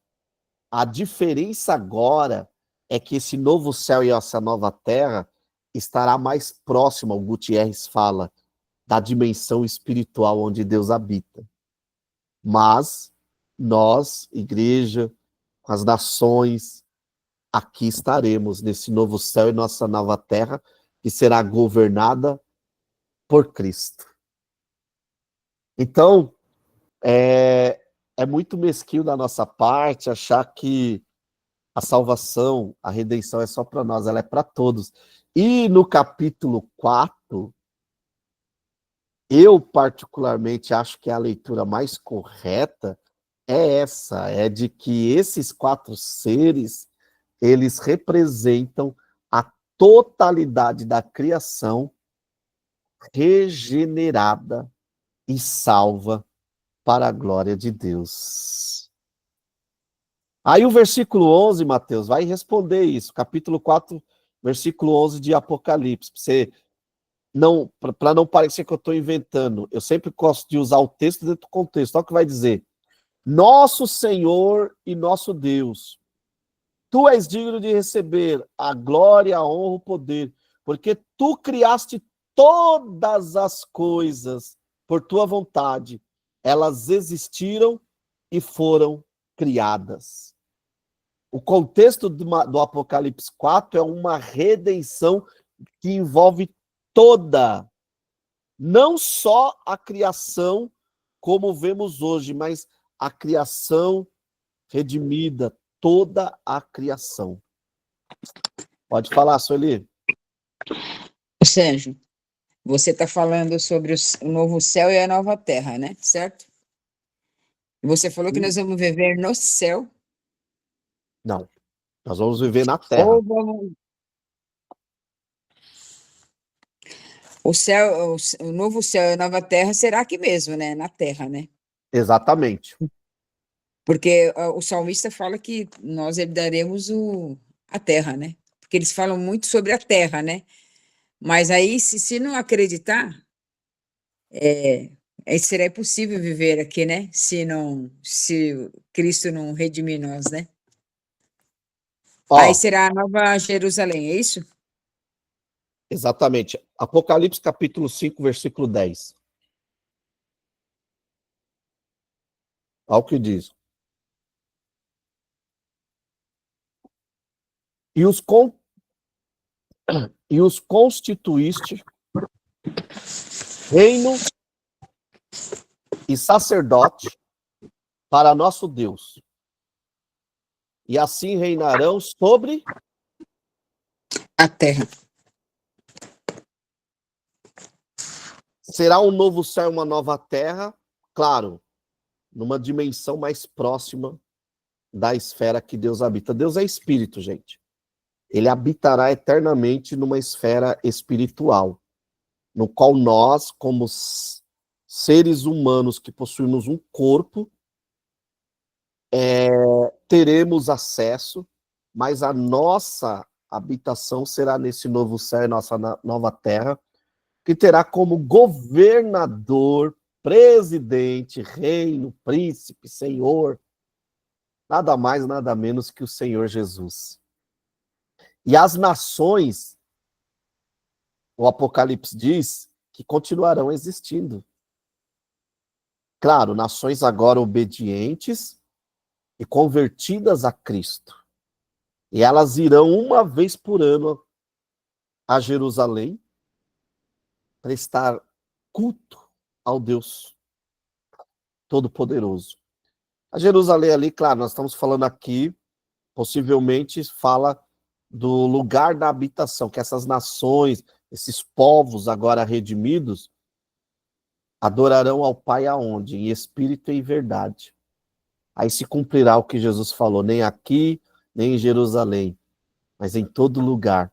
A diferença agora é que esse novo céu e essa nova terra estará mais próximo, o Gutierrez fala, da dimensão espiritual onde Deus habita. Mas nós, igreja, com as nações, aqui estaremos nesse novo céu e nossa nova terra, que será governada por Cristo. Então, é muito mesquinho da nossa parte achar que a salvação, a redenção é só para nós, ela é para todos. E no capítulo 4, eu particularmente acho que a leitura mais correta é essa, é de que esses 4 seres, eles representam a totalidade da criação regenerada e salva para a glória de Deus. Aí o versículo 11, Mateus, vai responder isso, capítulo 4, versículo 11 de Apocalipse, para não parecer que eu estou inventando. Eu sempre gosto de usar o texto dentro do contexto. Olha o que vai dizer. Nosso Senhor e nosso Deus, tu és digno de receber a glória, a honra, o poder, porque tu criaste todas as coisas por tua vontade. Elas existiram e foram criadas. O contexto do Apocalipse 4 é uma redenção que envolve toda, não só a criação como vemos hoje, mas a criação redimida, toda a criação. Pode falar, Sueli. Sérgio, você está falando sobre o novo céu e a nova terra, né? Certo? Você falou que nós vamos viver no céu. Não, nós vamos viver na terra. Ou vamos... O novo céu e a nova terra será aqui mesmo, né? Na terra, né? Exatamente. Porque o salmista fala que nós herdaremos a terra, né? Porque eles falam muito sobre a terra, né? Mas aí, se não acreditar, Seria impossível viver aqui, né? Se Cristo não redimir nós, né? Aí Ó, será a Nova Jerusalém, é isso? exatamente. Apocalipse capítulo 5, versículo 10. Olha o que diz. E os, con... e os constituíste reino e sacerdote para nosso Deus. E assim reinarão sobre... A terra. Será um novo céu e uma nova terra, claro, numa dimensão mais próxima da esfera que Deus habita. Deus é espírito, gente. Ele habitará eternamente numa esfera espiritual, no qual nós, como seres humanos que possuímos um corpo, teremos acesso, mas a nossa habitação será nesse novo céu e nossa nova terra, que terá como governador, presidente, reino, príncipe, senhor, nada mais, nada menos que o Senhor Jesus. E as nações, o Apocalipse diz, que continuarão existindo. Claro, nações agora obedientes e convertidas a Cristo. E elas irão uma vez por ano a Jerusalém prestar culto ao Deus Todo-Poderoso. A Jerusalém ali, claro, nós estamos falando aqui, possivelmente fala do lugar da habitação, que essas nações, esses povos agora redimidos, adorarão ao Pai aonde? Em espírito e em verdade. Aí se cumprirá o que Jesus falou, nem aqui, nem em Jerusalém, mas em todo lugar.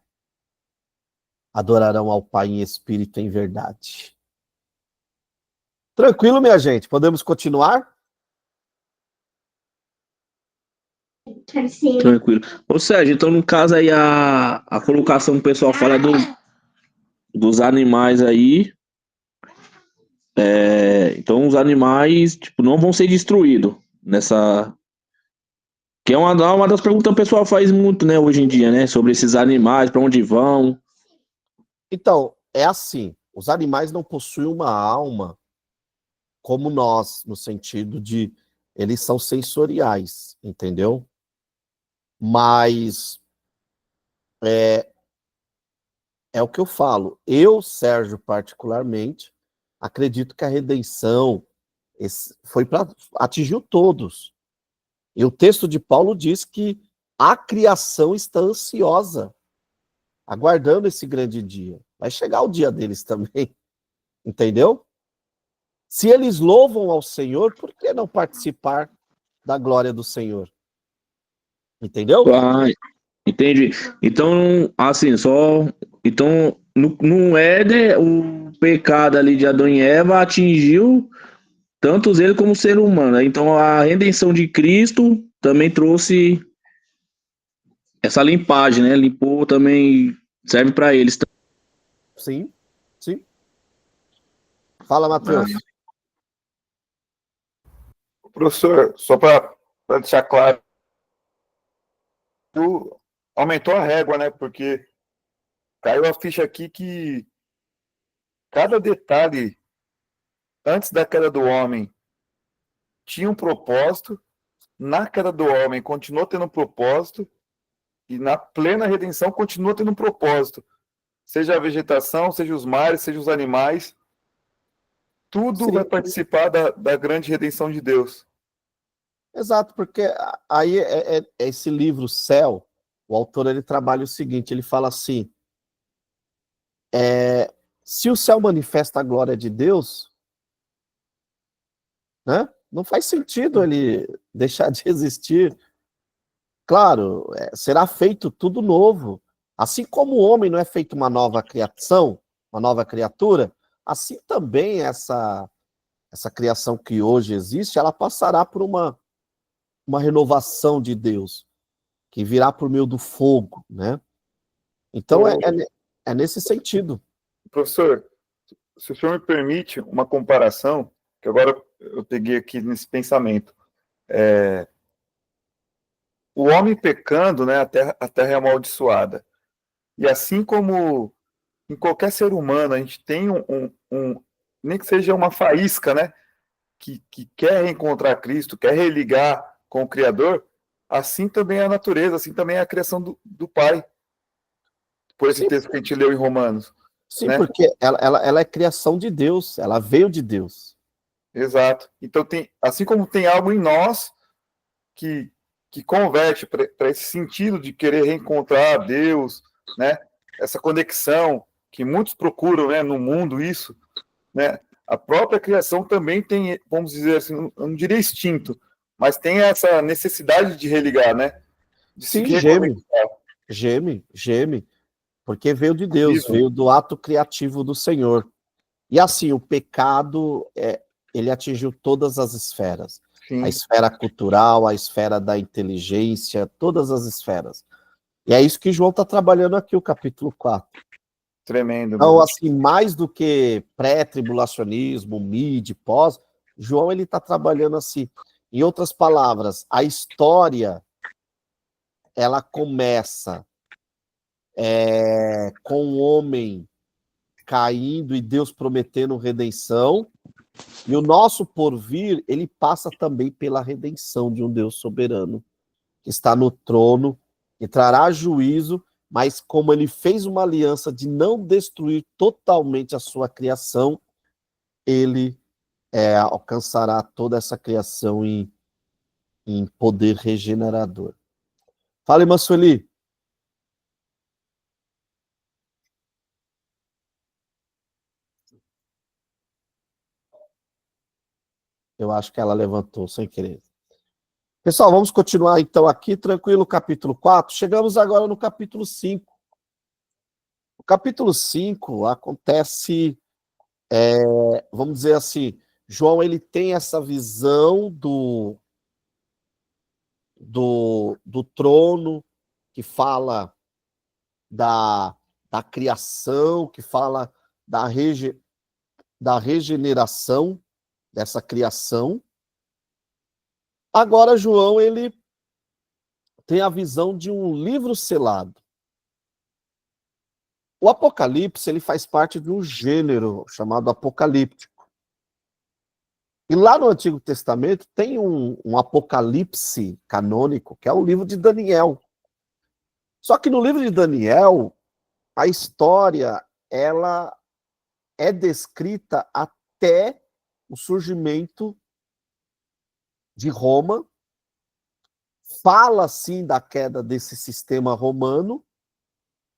Adorarão ao Pai em espírito e em verdade. Tranquilo, minha gente? Podemos continuar? Tranquilo. Ou seja, então no caso aí a colocação que o pessoal fala dos animais aí, então os animais tipo, não vão ser destruídos nessa... Que é uma das perguntas que o pessoal faz muito, né, hoje em dia, né? Sobre esses animais, para onde vão. Então, é assim, os animais não possuem uma alma como nós, no sentido de eles são sensoriais, entendeu? Mas é o que eu falo. Eu, Sérgio, particularmente, acredito que a redenção foi para atingiu todos. E o texto de Paulo diz que a criação está ansiosa, aguardando esse grande dia. Vai chegar o dia deles também, entendeu? Se eles louvam ao Senhor, por que não participar da glória do Senhor? Entendeu? Ah, entendi. Então, assim, só. Então, não é o pecado ali de Adão e Eva atingiu tanto ele como o ser humano, né? Então, a redenção de Cristo também trouxe essa limpagem, né? Limpou também, serve para eles. Sim, sim. Fala, Ah, Matheus. Professor, só para deixar claro, aumentou a régua, né? Porque caiu a ficha aqui que cada detalhe antes da queda do homem tinha um propósito, na queda do homem continuou tendo um propósito, e na plena redenção continua tendo um propósito. Seja a vegetação, seja os mares, seja os animais, tudo Sim, vai participar da grande redenção de Deus. exato, porque aí esse livro Céu, o autor ele trabalha o seguinte, ele fala assim, se o céu manifesta a glória de Deus, né, não faz sentido ele deixar de existir. Claro, será feito tudo novo. Assim como o homem não é feito uma nova criação, uma nova criatura, assim também essa criação que hoje existe, ela passará por uma renovação de Deus, que virá por meio do fogo, né? Então é nesse sentido. Professor, se o senhor me permite uma comparação, que agora eu peguei aqui nesse pensamento. O homem pecando, né, a terra é amaldiçoada. E assim como em qualquer ser humano, a gente tem nem que seja uma faísca, né, que quer reencontrar Cristo, quer religar com o Criador, assim também é a natureza, assim também é a criação do Pai. Por esse Sim, texto que a gente leu em Romanos. sim, Né? porque ela é criação de Deus, ela veio de Deus. Exato. Então, assim como tem algo em nós que converte para esse sentido de querer reencontrar Deus, né? Essa conexão que muitos procuram, né, no mundo, isso, né? A própria criação também tem, vamos dizer assim, eu não diria instinto, mas tem essa necessidade de religar, né? De Sim, se reconectar. geme, porque veio de Deus, Viva. veio do ato criativo do Senhor. E assim, o pecado, ele atingiu todas as esferas. Sim, A esfera cultural, a esfera da inteligência, todas as esferas. E é isso que João está trabalhando aqui, o capítulo 4. tremendo. Então, Mesmo. assim, mais do que pré-tribulacionismo, mid, pós, João ele está trabalhando assim. Em outras palavras, a história ela começa com o homem caindo e Deus prometendo redenção, e o nosso porvir, ele passa também pela redenção de um Deus soberano, que está no trono, e trará juízo, mas como ele fez uma aliança de não destruir totalmente a sua criação, ele alcançará toda essa criação em poder regenerador. Fala, irmã Sueli. Eu acho que ela levantou sem querer. Pessoal, vamos continuar então aqui, tranquilo, capítulo 4. Chegamos agora no capítulo 5. O capítulo 5 acontece, vamos dizer assim, João ele tem essa visão do trono, que fala da criação, que fala da regeneração dessa criação. Agora, João, ele tem a visão de um livro selado. O Apocalipse, ele faz parte de um gênero chamado apocalíptico. E lá no Antigo Testamento tem um apocalipse canônico, que é o livro de Daniel. Só que no livro de Daniel, a história, ela é descrita até o surgimento de Roma, fala sim da queda desse sistema romano,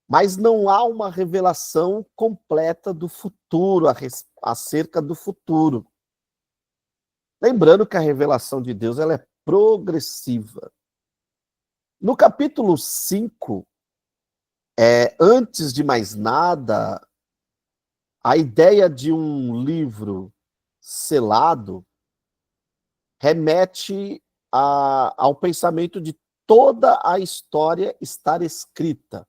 mas não há uma revelação completa do futuro, acerca do futuro. Lembrando que a revelação de Deus ela é progressiva. No capítulo 5, antes de mais nada, a ideia de um livro selado remete ao pensamento de toda a história estar escrita.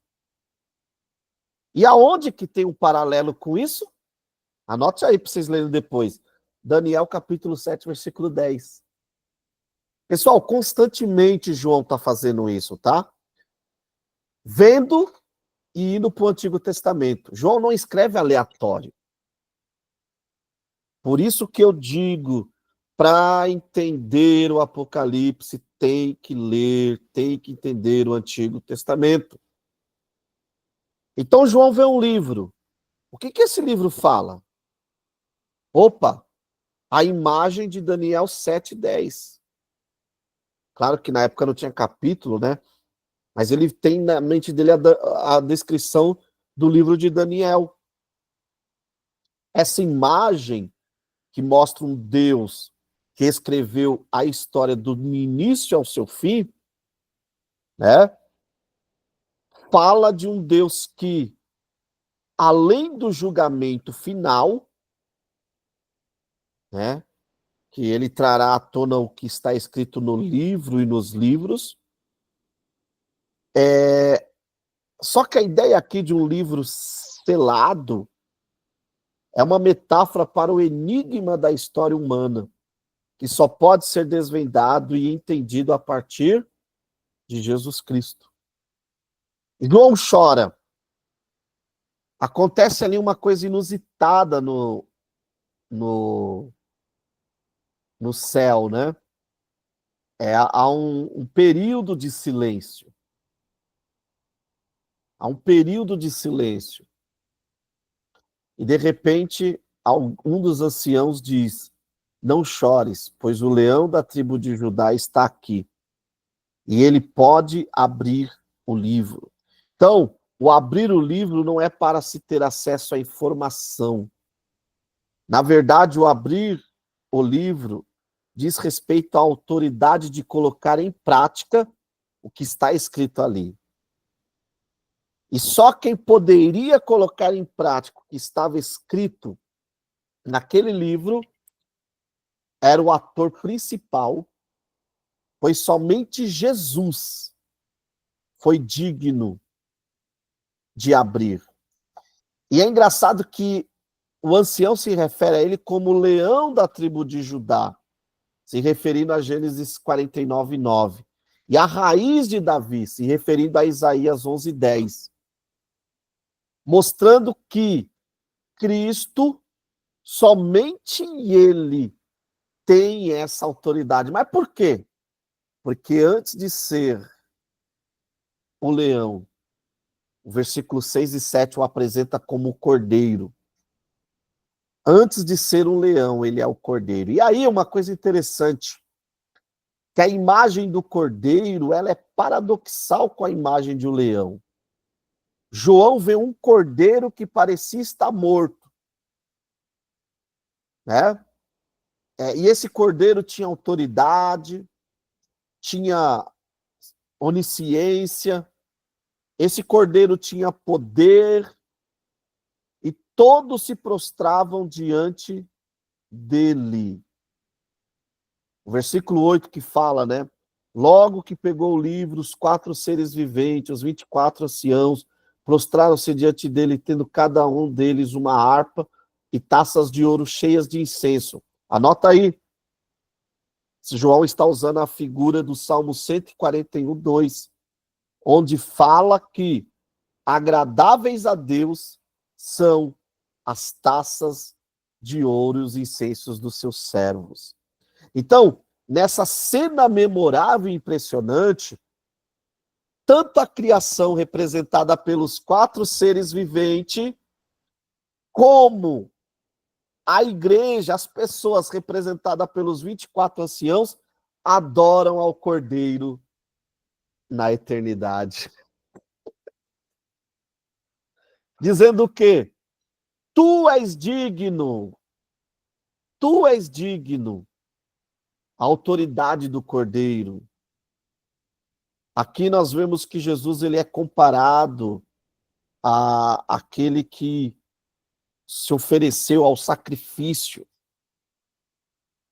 E aonde que tem um paralelo com isso? Anote aí para vocês lerem depois. Daniel capítulo 7, versículo 10. Pessoal, constantemente João está fazendo isso, tá? Vendo e indo para o Antigo Testamento. João não escreve aleatório. Por isso que eu digo, para entender o Apocalipse, tem que ler, tem que entender o Antigo Testamento. Então João vê um livro. O que esse livro fala? Opa, a imagem de Daniel 7:10. Claro que na época não tinha capítulo, né? Mas ele tem na mente dele a descrição do livro de Daniel. Essa imagem que mostra um Deus que escreveu a história do início ao seu fim, né? Fala de um Deus que, além do julgamento final, né? Que ele trará à tona o que está escrito no livro e nos livros. Só que a ideia aqui de um livro selado É uma metáfora para o enigma da história humana, que só pode ser desvendado e entendido a partir de Jesus Cristo. João chora. Acontece ali uma coisa inusitada no céu, né? Há um período de silêncio. Há um período de silêncio. E, de repente, um dos anciãos diz: não chores, pois o leão da tribo de Judá está aqui. E ele pode abrir o livro. Então, o abrir o livro não é para se ter acesso à informação. Na verdade, o abrir o livro diz respeito à autoridade de colocar em prática o que está escrito ali. E só quem poderia colocar em prática o que estava escrito naquele livro era o ator principal, pois somente Jesus foi digno de abrir. E é engraçado que o ancião se refere a ele como o leão da tribo de Judá, se referindo a Gênesis 49:9. E a raiz de Davi, se referindo a Isaías 11:10. Mostrando que Cristo, somente ele tem essa autoridade. Mas por quê? Porque antes de ser o leão, o versículo 6 e 7 o apresenta como o cordeiro. Antes de ser um leão, ele é o cordeiro. E aí uma coisa interessante, que a imagem do cordeiro, ela é paradoxal com a imagem de um leão. João vê um cordeiro que parecia estar morto, né? E esse cordeiro tinha autoridade, tinha onisciência, esse cordeiro tinha poder, e todos se prostravam diante dele. O versículo 8 que fala, né? Logo que pegou o livro, os 4 seres viventes, os 24 anciãos, prostraram-se diante dele, tendo cada um deles uma harpa e taças de ouro cheias de incenso. Anota aí. João está usando a figura do Salmo 141:2, onde fala que agradáveis a Deus são as taças de ouro e os incensos dos seus servos. Então, nessa cena memorável e impressionante, tanto a criação representada pelos 4 seres viventes, como a igreja, as pessoas representadas pelos 24 anciãos, adoram ao Cordeiro na eternidade. Dizendo o quê? Tu és digno. Tu és digno. A autoridade do Cordeiro. Aqui nós vemos que Jesus ele é comparado àquele que se ofereceu ao sacrifício.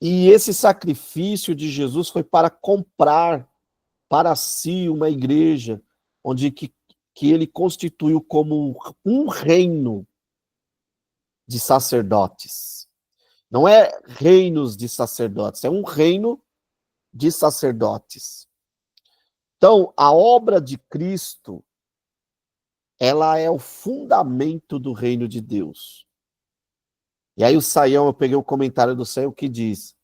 E esse sacrifício de Jesus foi para comprar para si uma igreja, onde que ele constituiu como um reino de sacerdotes. Não é reinos de sacerdotes, é um reino de sacerdotes. Então, a obra de Cristo, ela é o fundamento do reino de Deus. E aí o Saião, eu peguei o comentário do Saião que diz,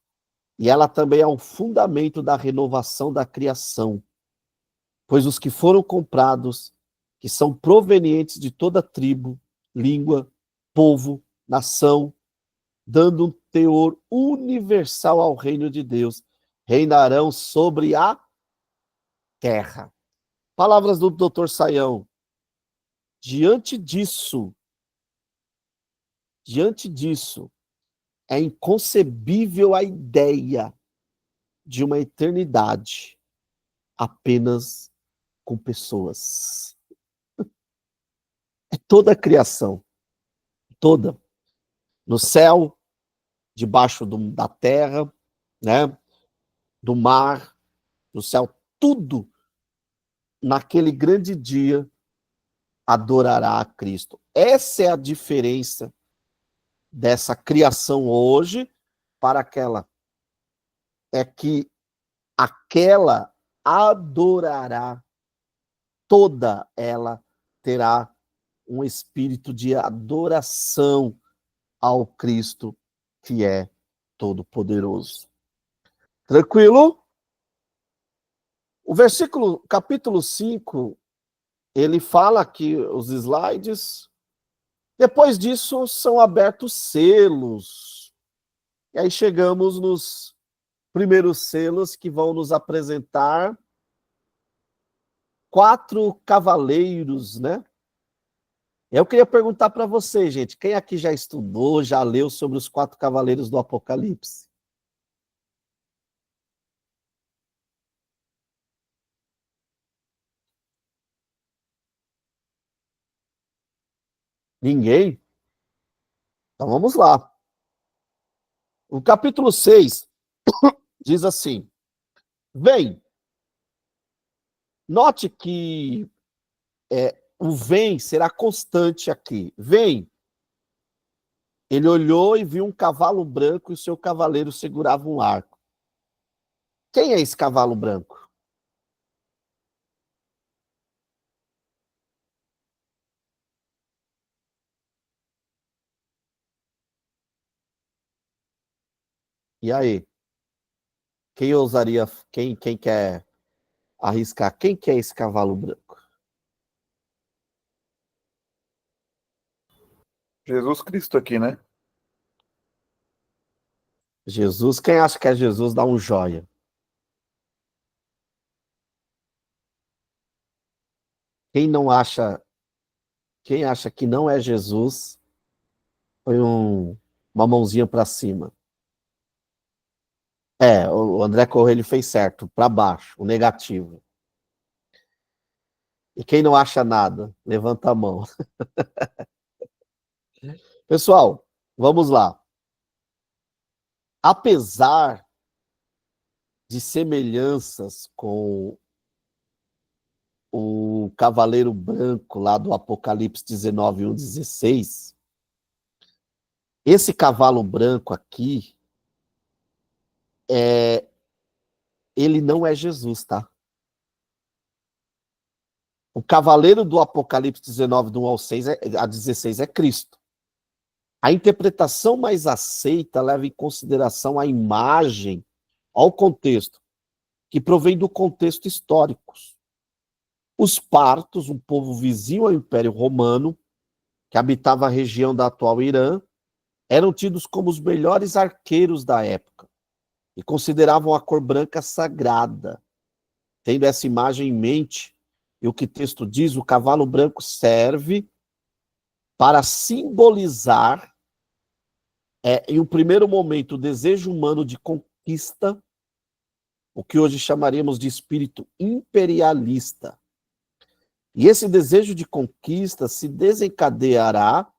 e ela também é o fundamento da renovação da criação, pois os que foram comprados, que são provenientes de toda tribo, língua, povo, nação, dando um teor universal ao reino de Deus, reinarão sobre a terra. Palavras do Dr. Saião. Diante disso, é inconcebível a ideia de uma eternidade apenas com pessoas. É toda a criação, toda. No céu, debaixo da terra, né? Do mar, no céu, tudo naquele grande dia adorará a Cristo. Essa é a diferença dessa criação hoje para aquela é que aquela adorará, toda ela terá um espírito de adoração ao Cristo que é todo-poderoso. Tranquilo? O versículo, capítulo 5, ele fala aqui os slides. Depois disso, são abertos selos. E aí chegamos nos primeiros selos que vão nos apresentar 4 cavaleiros, né? Eu queria perguntar para você, gente, quem aqui já estudou, já leu sobre os 4 cavaleiros do Apocalipse? Ninguém? Então vamos lá. O capítulo 6 diz assim: vem. Note que o vem será constante aqui. Vem. Ele olhou e viu um cavalo branco e o seu cavaleiro segurava um arco. Quem é esse cavalo branco? E aí? Quem ousaria, quem quer arriscar? Quem que é esse cavalo branco? Jesus Cristo aqui, né? Jesus. Quem acha que é Jesus, dá um joia. Quem não acha, quem acha que não é Jesus, põe uma mãozinha para cima. O André Correia fez certo, para baixo, o negativo. E quem não acha nada, levanta a mão. Pessoal, vamos lá. Apesar de semelhanças com o Cavaleiro Branco lá do Apocalipse 19, 1, 16, esse cavalo branco aqui, ele não é Jesus, tá? O cavaleiro do Apocalipse 19, do 1 ao 6, a 16 é Cristo. A interpretação mais aceita leva em consideração a imagem, ao contexto, que provém do contexto histórico. Os partos, um povo vizinho ao Império Romano, que habitava a região da atual Irã, eram tidos como os melhores arqueiros da época e consideravam a cor branca sagrada. Tendo essa imagem em mente, e o que o texto diz, o cavalo branco serve para simbolizar, em um primeiro momento, o desejo humano de conquista, o que hoje chamaríamos de espírito imperialista. E esse desejo de conquista se desencadeará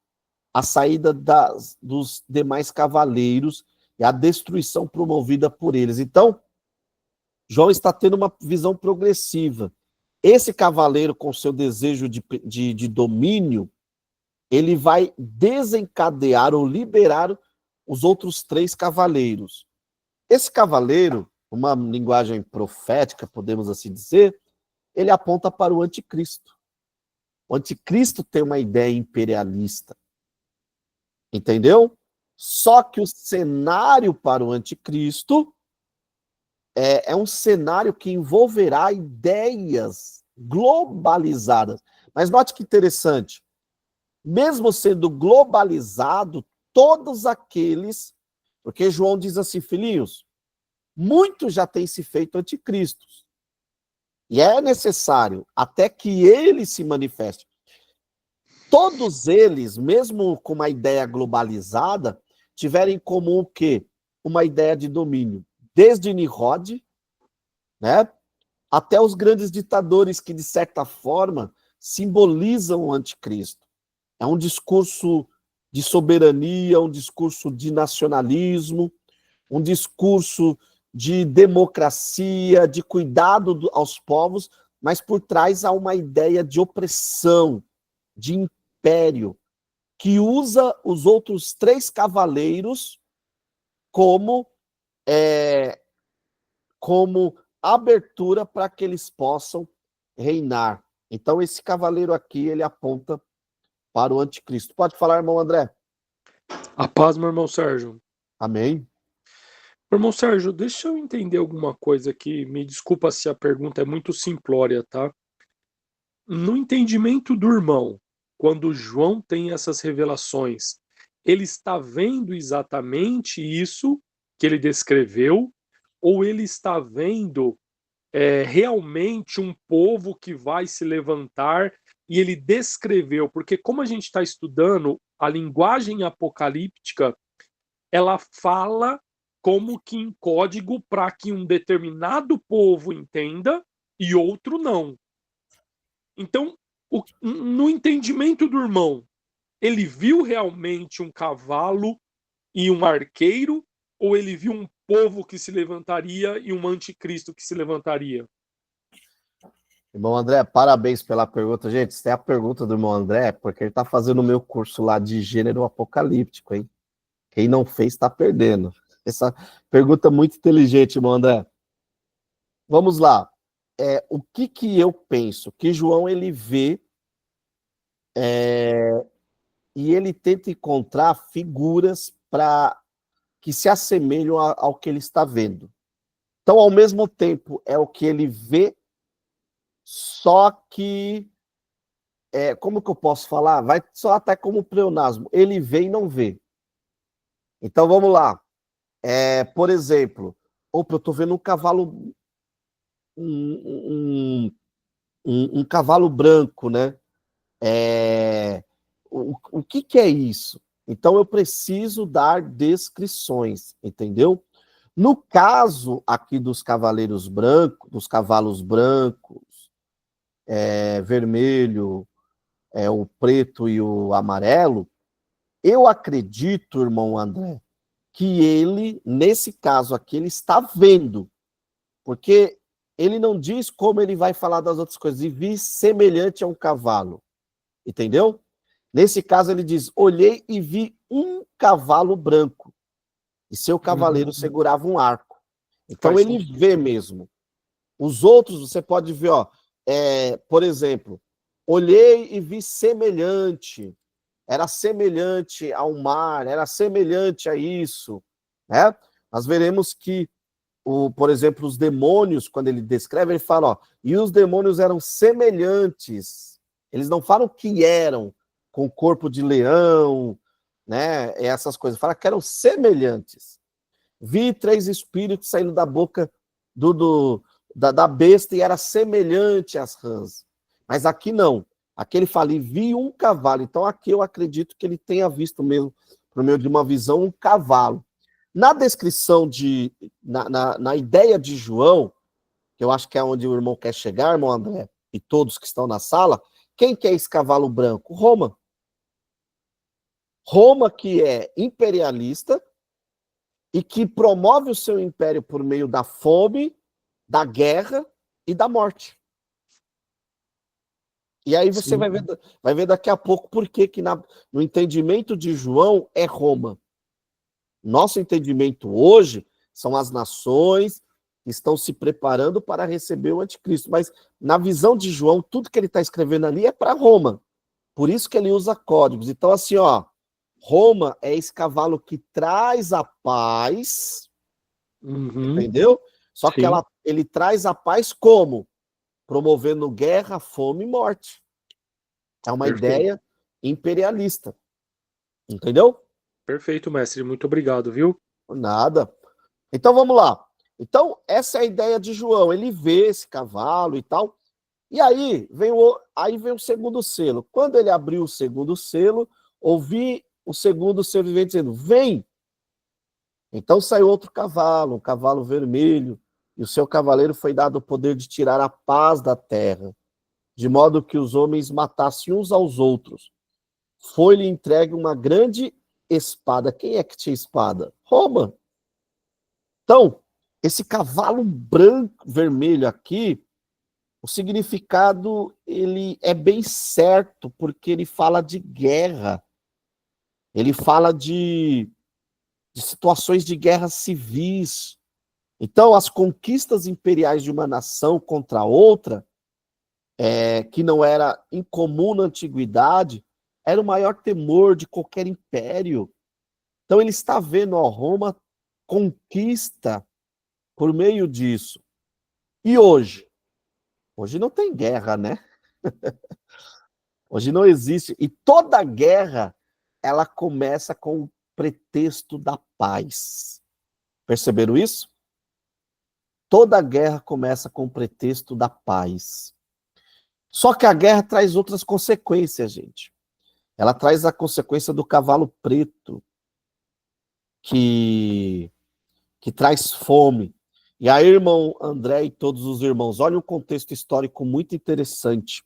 a saída dos demais cavaleiros e a destruição promovida por eles. Então, João está tendo uma visão progressiva. Esse cavaleiro, com seu desejo de domínio, ele vai desencadear ou liberar os outros 3 cavaleiros. Esse cavaleiro, uma linguagem profética, podemos assim dizer, ele aponta para o anticristo. O anticristo tem uma ideia imperialista. Entendeu? Só que o cenário para o anticristo é um cenário que envolverá ideias globalizadas. Mas note que interessante. Mesmo sendo globalizado, todos aqueles... Porque João diz assim, filhinhos, muitos já têm se feito anticristos. E é necessário, até que ele se manifeste. Todos eles, mesmo com uma ideia globalizada, tiveram em comum o quê? Uma ideia de domínio. Desde Nimrod, né, até os grandes ditadores que, de certa forma, simbolizam o anticristo. É um discurso de soberania, um discurso de nacionalismo, um discurso de democracia, de cuidado aos povos, mas por trás há uma ideia de opressão, de império. que usa os outros 3 cavaleiros como abertura para que eles possam reinar. Então, esse cavaleiro aqui, ele aponta para o anticristo. Pode falar, irmão André? A paz, meu irmão Sérgio. Amém? Meu irmão Sérgio, deixa eu entender alguma coisa aqui. Me desculpa se a pergunta é muito simplória, tá? No entendimento do irmão, quando João tem essas revelações, ele está vendo exatamente isso que ele descreveu, ou ele está vendo realmente um povo que vai se levantar e ele descreveu? Porque como a gente está estudando a linguagem apocalíptica, ela fala como que em código para que um determinado povo entenda e outro não. Então, no entendimento do irmão, ele viu realmente um cavalo e um arqueiro, ou ele viu um povo que se levantaria e um anticristo que se levantaria? Irmão André, parabéns pela pergunta. Gente, se tem a pergunta do irmão André, porque ele está fazendo o meu curso lá de gênero apocalíptico, hein? Quem não fez está perdendo. Essa pergunta é muito inteligente, irmão André. Vamos lá. O que eu penso? Que João, ele vê e ele tenta encontrar figuras que se assemelham ao que ele está vendo. Então, ao mesmo tempo, é o que ele vê, só que, como que eu posso falar? Vai só até como pleonasmo. Ele vê e não vê. Então, vamos lá. Por exemplo, eu estou vendo um cavalo, um cavalo branco, né? O que é isso? Então, eu preciso dar descrições, entendeu? No caso aqui dos cavaleiros brancos, dos cavalos brancos, vermelho, o preto e o amarelo, eu acredito, irmão André, que ele, nesse caso aqui, ele está vendo, porque ele não diz como ele vai falar das outras coisas, e vi semelhante a um cavalo, entendeu? Nesse caso ele diz, olhei e vi um cavalo branco, e seu cavaleiro segurava um arco. Então Faz ele sentido. vê mesmo. Os outros, você pode ver, por exemplo, olhei e vi semelhante, era semelhante ao mar, era semelhante a isso, né? Nós veremos que, por exemplo, os demônios, quando ele descreve, ele fala, e os demônios eram semelhantes, eles não falam que eram, com corpo de leão, né? Essas coisas, fala que eram semelhantes. Vi 3 espíritos saindo da boca da besta e era semelhante às rãs. Mas aqui não. Aqui ele fala, e vi um cavalo. Então aqui eu acredito que ele tenha visto mesmo, por meio de uma visão, um cavalo. Na descrição, na ideia de João, que eu acho que é onde o irmão quer chegar, irmão André, e todos que estão na sala, quem que é esse cavalo branco? Roma. Roma, que é imperialista e que promove o seu império por meio da fome, da guerra e da morte. E aí você vai ver daqui a pouco por que no entendimento de João é Roma. Nosso entendimento hoje são as nações que estão se preparando para receber o anticristo. Mas na visão de João, tudo que ele está escrevendo ali é para Roma. Por isso que ele usa códigos. Então, assim, Roma é esse cavalo que traz a paz, entendeu? Só que ele traz a paz como? Promovendo guerra, fome e morte. É uma ideia imperialista. Entendeu? Perfeito, mestre. Muito obrigado, viu? Nada. Então, vamos lá. Então, essa é a ideia de João. Ele vê esse cavalo e tal. E aí vem o segundo selo. Quando ele abriu o segundo selo, ouvi o segundo ser vivente dizendo, vem! Então saiu outro cavalo, um cavalo vermelho, e o seu cavaleiro foi dado o poder de tirar a paz da terra, de modo que os homens matassem uns aos outros. Foi-lhe entregue uma grande espada. Quem é que tinha espada? Roma. Então, esse cavalo branco, vermelho aqui, o significado ele é bem certo, porque ele fala de guerra. Ele fala de situações de guerras civis. Então, as conquistas imperiais de uma nação contra outra, que não era incomum na antiguidade, era o maior temor de qualquer império. Então, ele está vendo a Roma conquista por meio disso. E hoje? Hoje não tem guerra, né? Hoje não existe. E toda guerra, ela começa com o pretexto da paz. Perceberam isso? Toda guerra começa com o pretexto da paz. Só que a guerra traz outras consequências, gente. Ela traz a consequência do cavalo preto, que traz fome. E aí, irmão André e todos os irmãos, olha um contexto histórico muito interessante.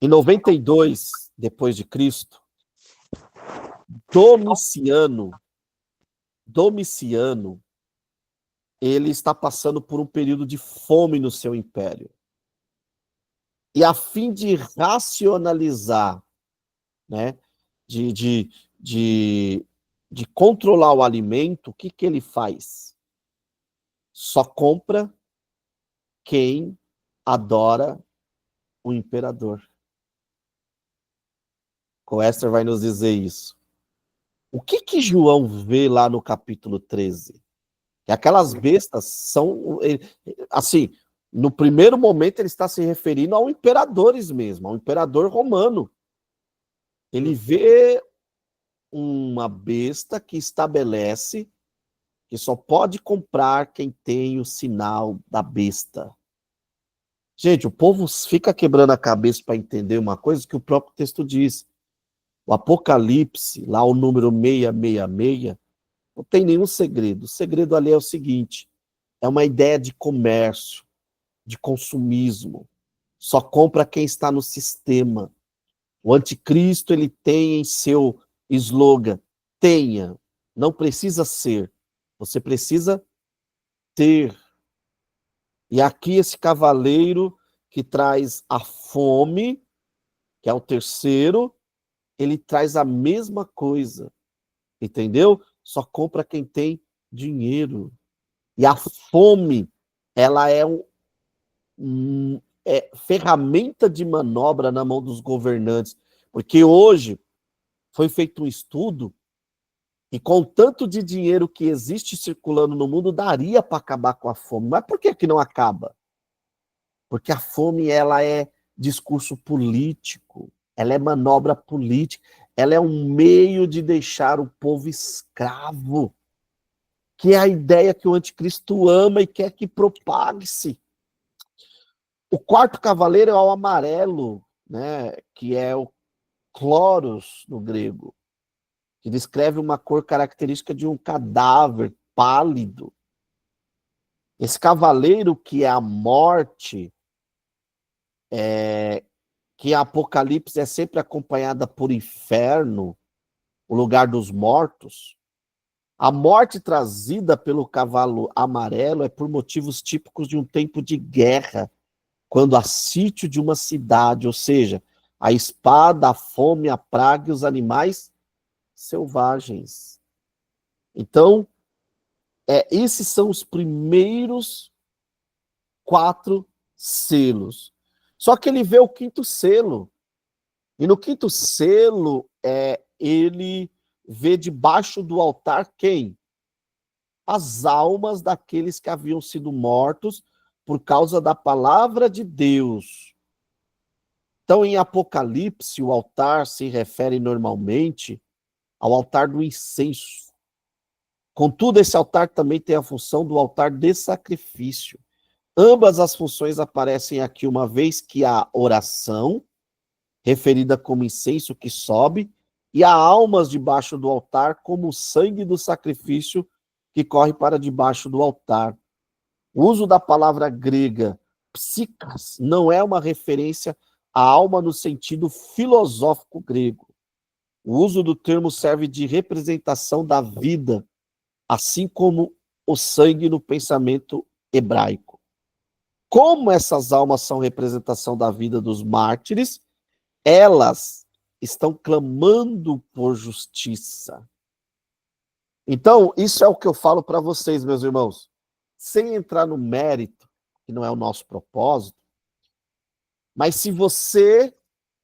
Em 92 depois de Cristo, Domiciano, ele está passando por um período de fome no seu império. E a fim de racionalizar, né, de controlar o alimento, o que ele faz? Só compra quem adora o imperador. Coester vai nos dizer isso. O que João vê lá no capítulo 13? Que aquelas bestas são, assim, no primeiro momento ele está se referindo ao imperadores mesmo, ao imperador romano. Ele vê uma besta que estabelece que só pode comprar quem tem o sinal da besta. Gente, o povo fica quebrando a cabeça para entender uma coisa que o próprio texto diz. O Apocalipse, lá o número 666, não tem nenhum segredo. O segredo ali é o seguinte, é uma ideia de comércio, de consumismo. Só compra quem está no sistema. O anticristo, ele tem em seu slogan, tenha, não precisa ser, você precisa ter. E aqui esse cavaleiro que traz a fome, que é o terceiro, ele traz a mesma coisa, entendeu? Só compra quem tem dinheiro. E a fome, ela é ferramenta de manobra na mão dos governantes. Porque hoje foi feito um estudo e com o tanto de dinheiro que existe circulando no mundo, daria para acabar com a fome. Mas por que não acaba? Porque a fome, ela é discurso político, ela é manobra política, ela é um meio de deixar o povo escravo, que é a ideia que o anticristo ama e quer que propague-se. O quarto cavaleiro é o amarelo, né, que é o cloros no grego, que descreve uma cor característica de um cadáver pálido. Esse cavaleiro, que é a morte, que a Apocalipse é sempre acompanhada por inferno, o lugar dos mortos. A morte trazida pelo cavalo amarelo é por motivos típicos de um tempo de guerra, quando há sítio de uma cidade, ou seja, a espada, a fome, a praga e os animais selvagens. Então, esses são os primeiros 4 selos. Só que ele vê o quinto selo. E no quinto selo, ele vê debaixo do altar quem? As almas daqueles que haviam sido mortos por causa da palavra de Deus. Então, em Apocalipse, o altar se refere normalmente ao altar do incenso. Contudo, esse altar também tem a função do altar de sacrifício. Ambas as funções aparecem aqui uma vez que a oração, referida como incenso que sobe, e há almas debaixo do altar como o sangue do sacrifício que corre para debaixo do altar. O uso da palavra grega psikas não é uma referência à alma no sentido filosófico grego. O uso do termo serve de representação da vida, assim como o sangue no pensamento hebraico. Como essas almas são representação da vida dos mártires, elas estão clamando por justiça. Então, isso é o que eu falo para vocês, meus irmãos. Sem entrar no mérito, que não é o nosso propósito, mas se você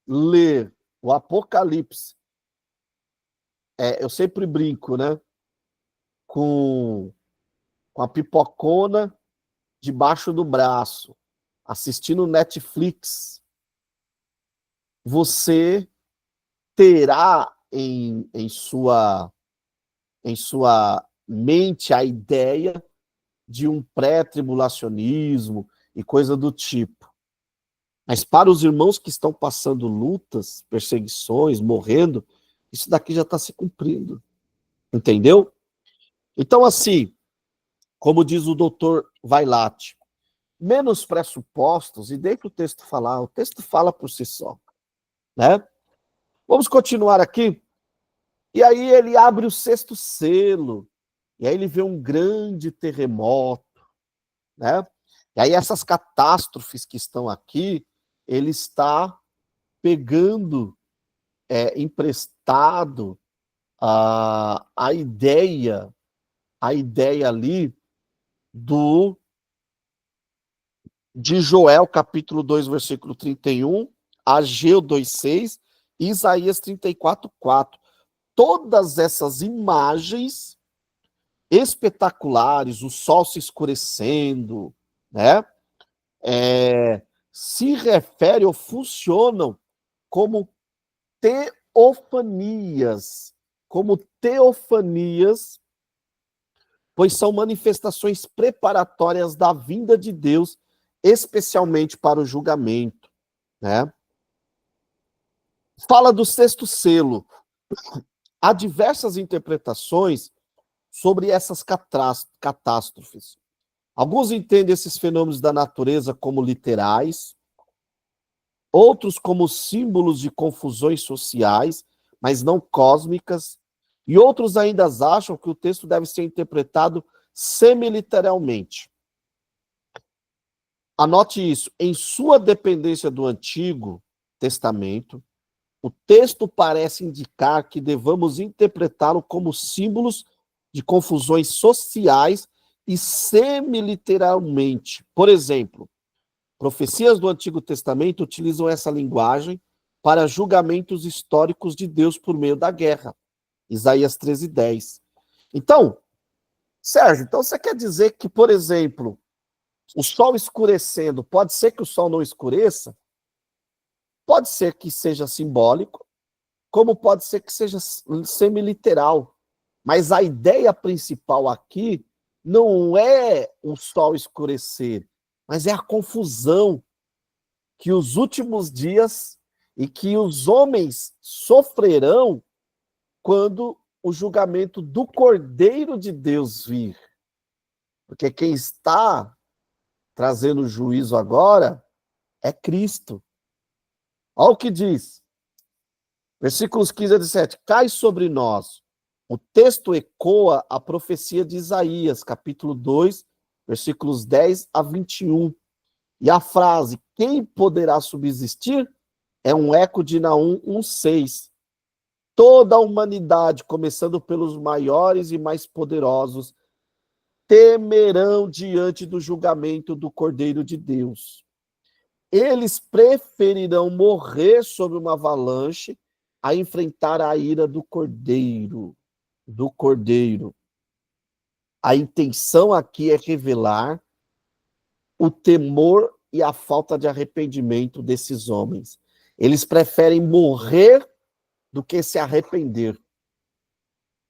ler o Apocalipse, eu sempre brinco, né? Com a pipocona debaixo do braço, assistindo Netflix, você terá em sua mente a ideia de um pré-tribulacionismo e coisa do tipo. Mas para os irmãos que estão passando lutas, perseguições, morrendo, isso daqui já está se cumprindo. Entendeu? Então, assim, como diz o doutor Vailate, menos pressupostos, e deixa o texto falar, o texto fala por si só. Né? Vamos continuar aqui. E aí ele abre o 6º selo, e aí ele vê um grande terremoto, né? E aí essas catástrofes que estão aqui, ele está pegando emprestado a ideia ali de Joel, capítulo 2, versículo 31, Ageu 2:6, e Isaías 34:4. Todas essas imagens espetaculares, o sol se escurecendo, né? Se refere ou funcionam como teofanias, pois são manifestações preparatórias da vinda de Deus, especialmente para o julgamento, né? Fala do 6º selo. Há diversas interpretações sobre essas catástrofes. Alguns entendem esses fenômenos da natureza como literais, outros como símbolos de confusões sociais, mas não cósmicas, e outros ainda acham que o texto deve ser interpretado semiliteralmente. Anote isso, em sua dependência do Antigo Testamento, o texto parece indicar que devamos interpretá-lo como símbolos de confusões sociais e semiliteralmente. Por exemplo, profecias do Antigo Testamento utilizam essa linguagem para julgamentos históricos de Deus por meio da guerra. Isaías 13:10. Então, Sérgio, então você quer dizer que, por exemplo, o sol escurecendo, pode ser que o sol não escureça? Pode ser que seja simbólico, como pode ser que seja semiliteral. Mas a ideia principal aqui não é o sol escurecer, mas é a confusão que os últimos dias e que os homens sofrerão quando o julgamento do Cordeiro de Deus vir. Porque quem está trazendo juízo agora é Cristo. Olha o que diz. Versículos 15 a 17. Cai sobre nós. O texto ecoa a profecia de Isaías, capítulo 2, versículos 10 a 21. E a frase, quem poderá subsistir, é um eco de Naum 1:6. Toda a humanidade, começando pelos maiores e mais poderosos, temerão diante do julgamento do Cordeiro de Deus. Eles preferirão morrer sob uma avalanche a enfrentar a ira do Cordeiro. A intenção aqui é revelar o temor e a falta de arrependimento desses homens. Eles preferem morrer do que se arrepender.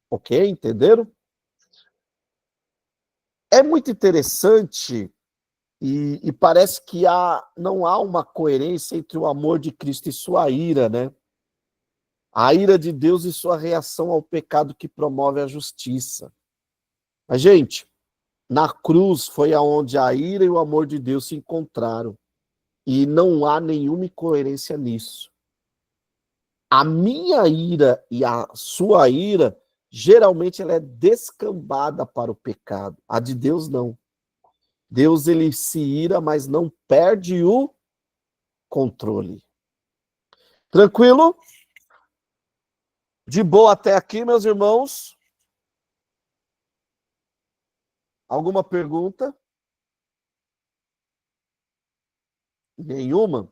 Ok? Entenderam? É muito interessante e parece que não há uma coerência entre o amor de Cristo e sua ira, né? A ira de Deus e sua reação ao pecado que promove a justiça. Mas, gente, na cruz foi aonde a ira e o amor de Deus se encontraram. E não há nenhuma incoerência nisso. A minha ira e a sua ira, geralmente ela é descambada para o pecado. A de Deus não. Deus, ele se ira, mas não perde o controle. Tranquilo? De boa até aqui, meus irmãos? Alguma pergunta? Nenhuma?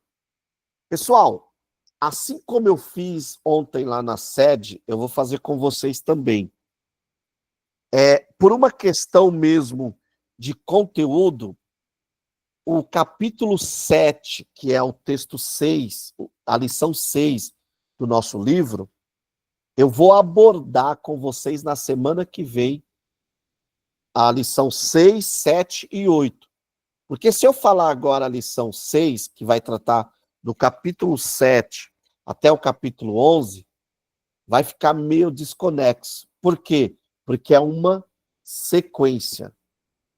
Pessoal, assim como eu fiz ontem lá na sede, eu vou fazer com vocês também. Por uma questão mesmo de conteúdo, o capítulo 7, que é o texto 6, a lição 6 do nosso livro, eu vou abordar com vocês na semana que vem a lição 6, 7 e 8. Porque se eu falar agora a lição 6, que vai tratar do capítulo 7 até o capítulo 11, vai ficar meio desconexo. Por quê? Porque é uma sequência.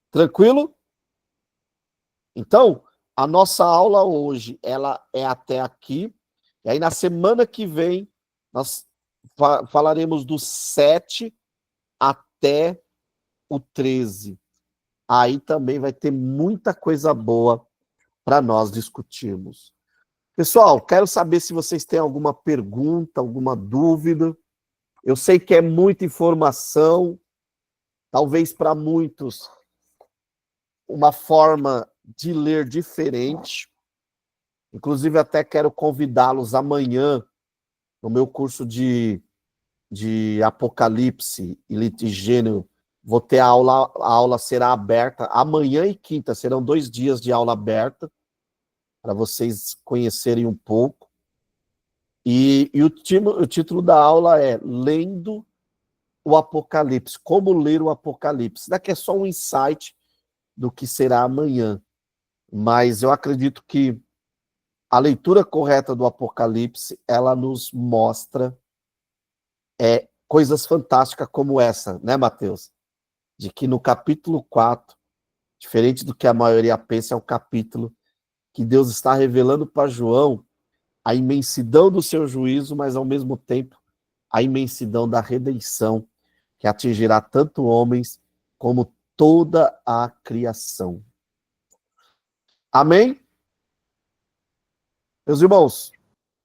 Tranquilo? Então, a nossa aula hoje, ela é até aqui. E aí, na semana que vem, nós falaremos do 7 até o 13. Aí também vai ter muita coisa boa para nós discutirmos. Pessoal, quero saber se vocês têm alguma pergunta, alguma dúvida. Eu sei que é muita informação, talvez para muitos uma forma de ler diferente. Inclusive, até quero convidá-los amanhã no meu curso de Apocalipse e Litigênio. Vou ter a aula será aberta amanhã e quinta, serão 2 dias de aula aberta, para vocês conhecerem um pouco. E o título da aula é Lendo o Apocalipse, como ler o Apocalipse. Daqui é só um insight do que será amanhã. Mas eu acredito que a leitura correta do Apocalipse, ela nos mostra coisas fantásticas como essa, né, Mateus? De que no capítulo 4, diferente do que a maioria pensa, é o capítulo que Deus está revelando para João a imensidão do seu juízo, mas ao mesmo tempo a imensidão da redenção, que atingirá tanto homens como toda a criação. Amém? Meus irmãos,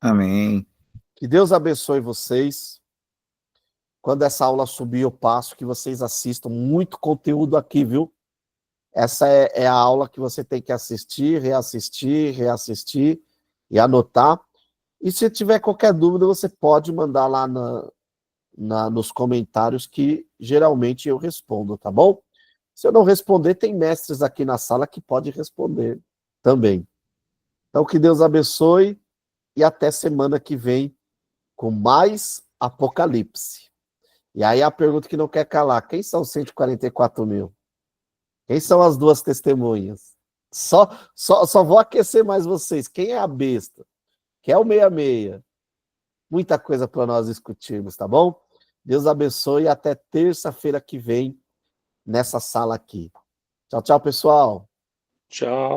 Amém. que Deus abençoe vocês. Quando essa aula subir, eu passo que vocês assistam muito conteúdo aqui, viu? Essa é a aula que você tem que assistir, reassistir e anotar. E se tiver qualquer dúvida, você pode mandar lá nos comentários que geralmente eu respondo, tá bom? Se eu não responder, tem mestres aqui na sala que podem responder também. Então, que Deus abençoe e até semana que vem com mais Apocalipse. E aí a pergunta que não quer calar, quem são os 144 mil? Quem são as 2 testemunhas? Só vou aquecer mais vocês. Quem é a besta? Quem é o 66? Muita coisa para nós discutirmos, tá bom? Deus abençoe e até terça-feira que vem nessa sala aqui. Tchau, tchau, pessoal. Tchau.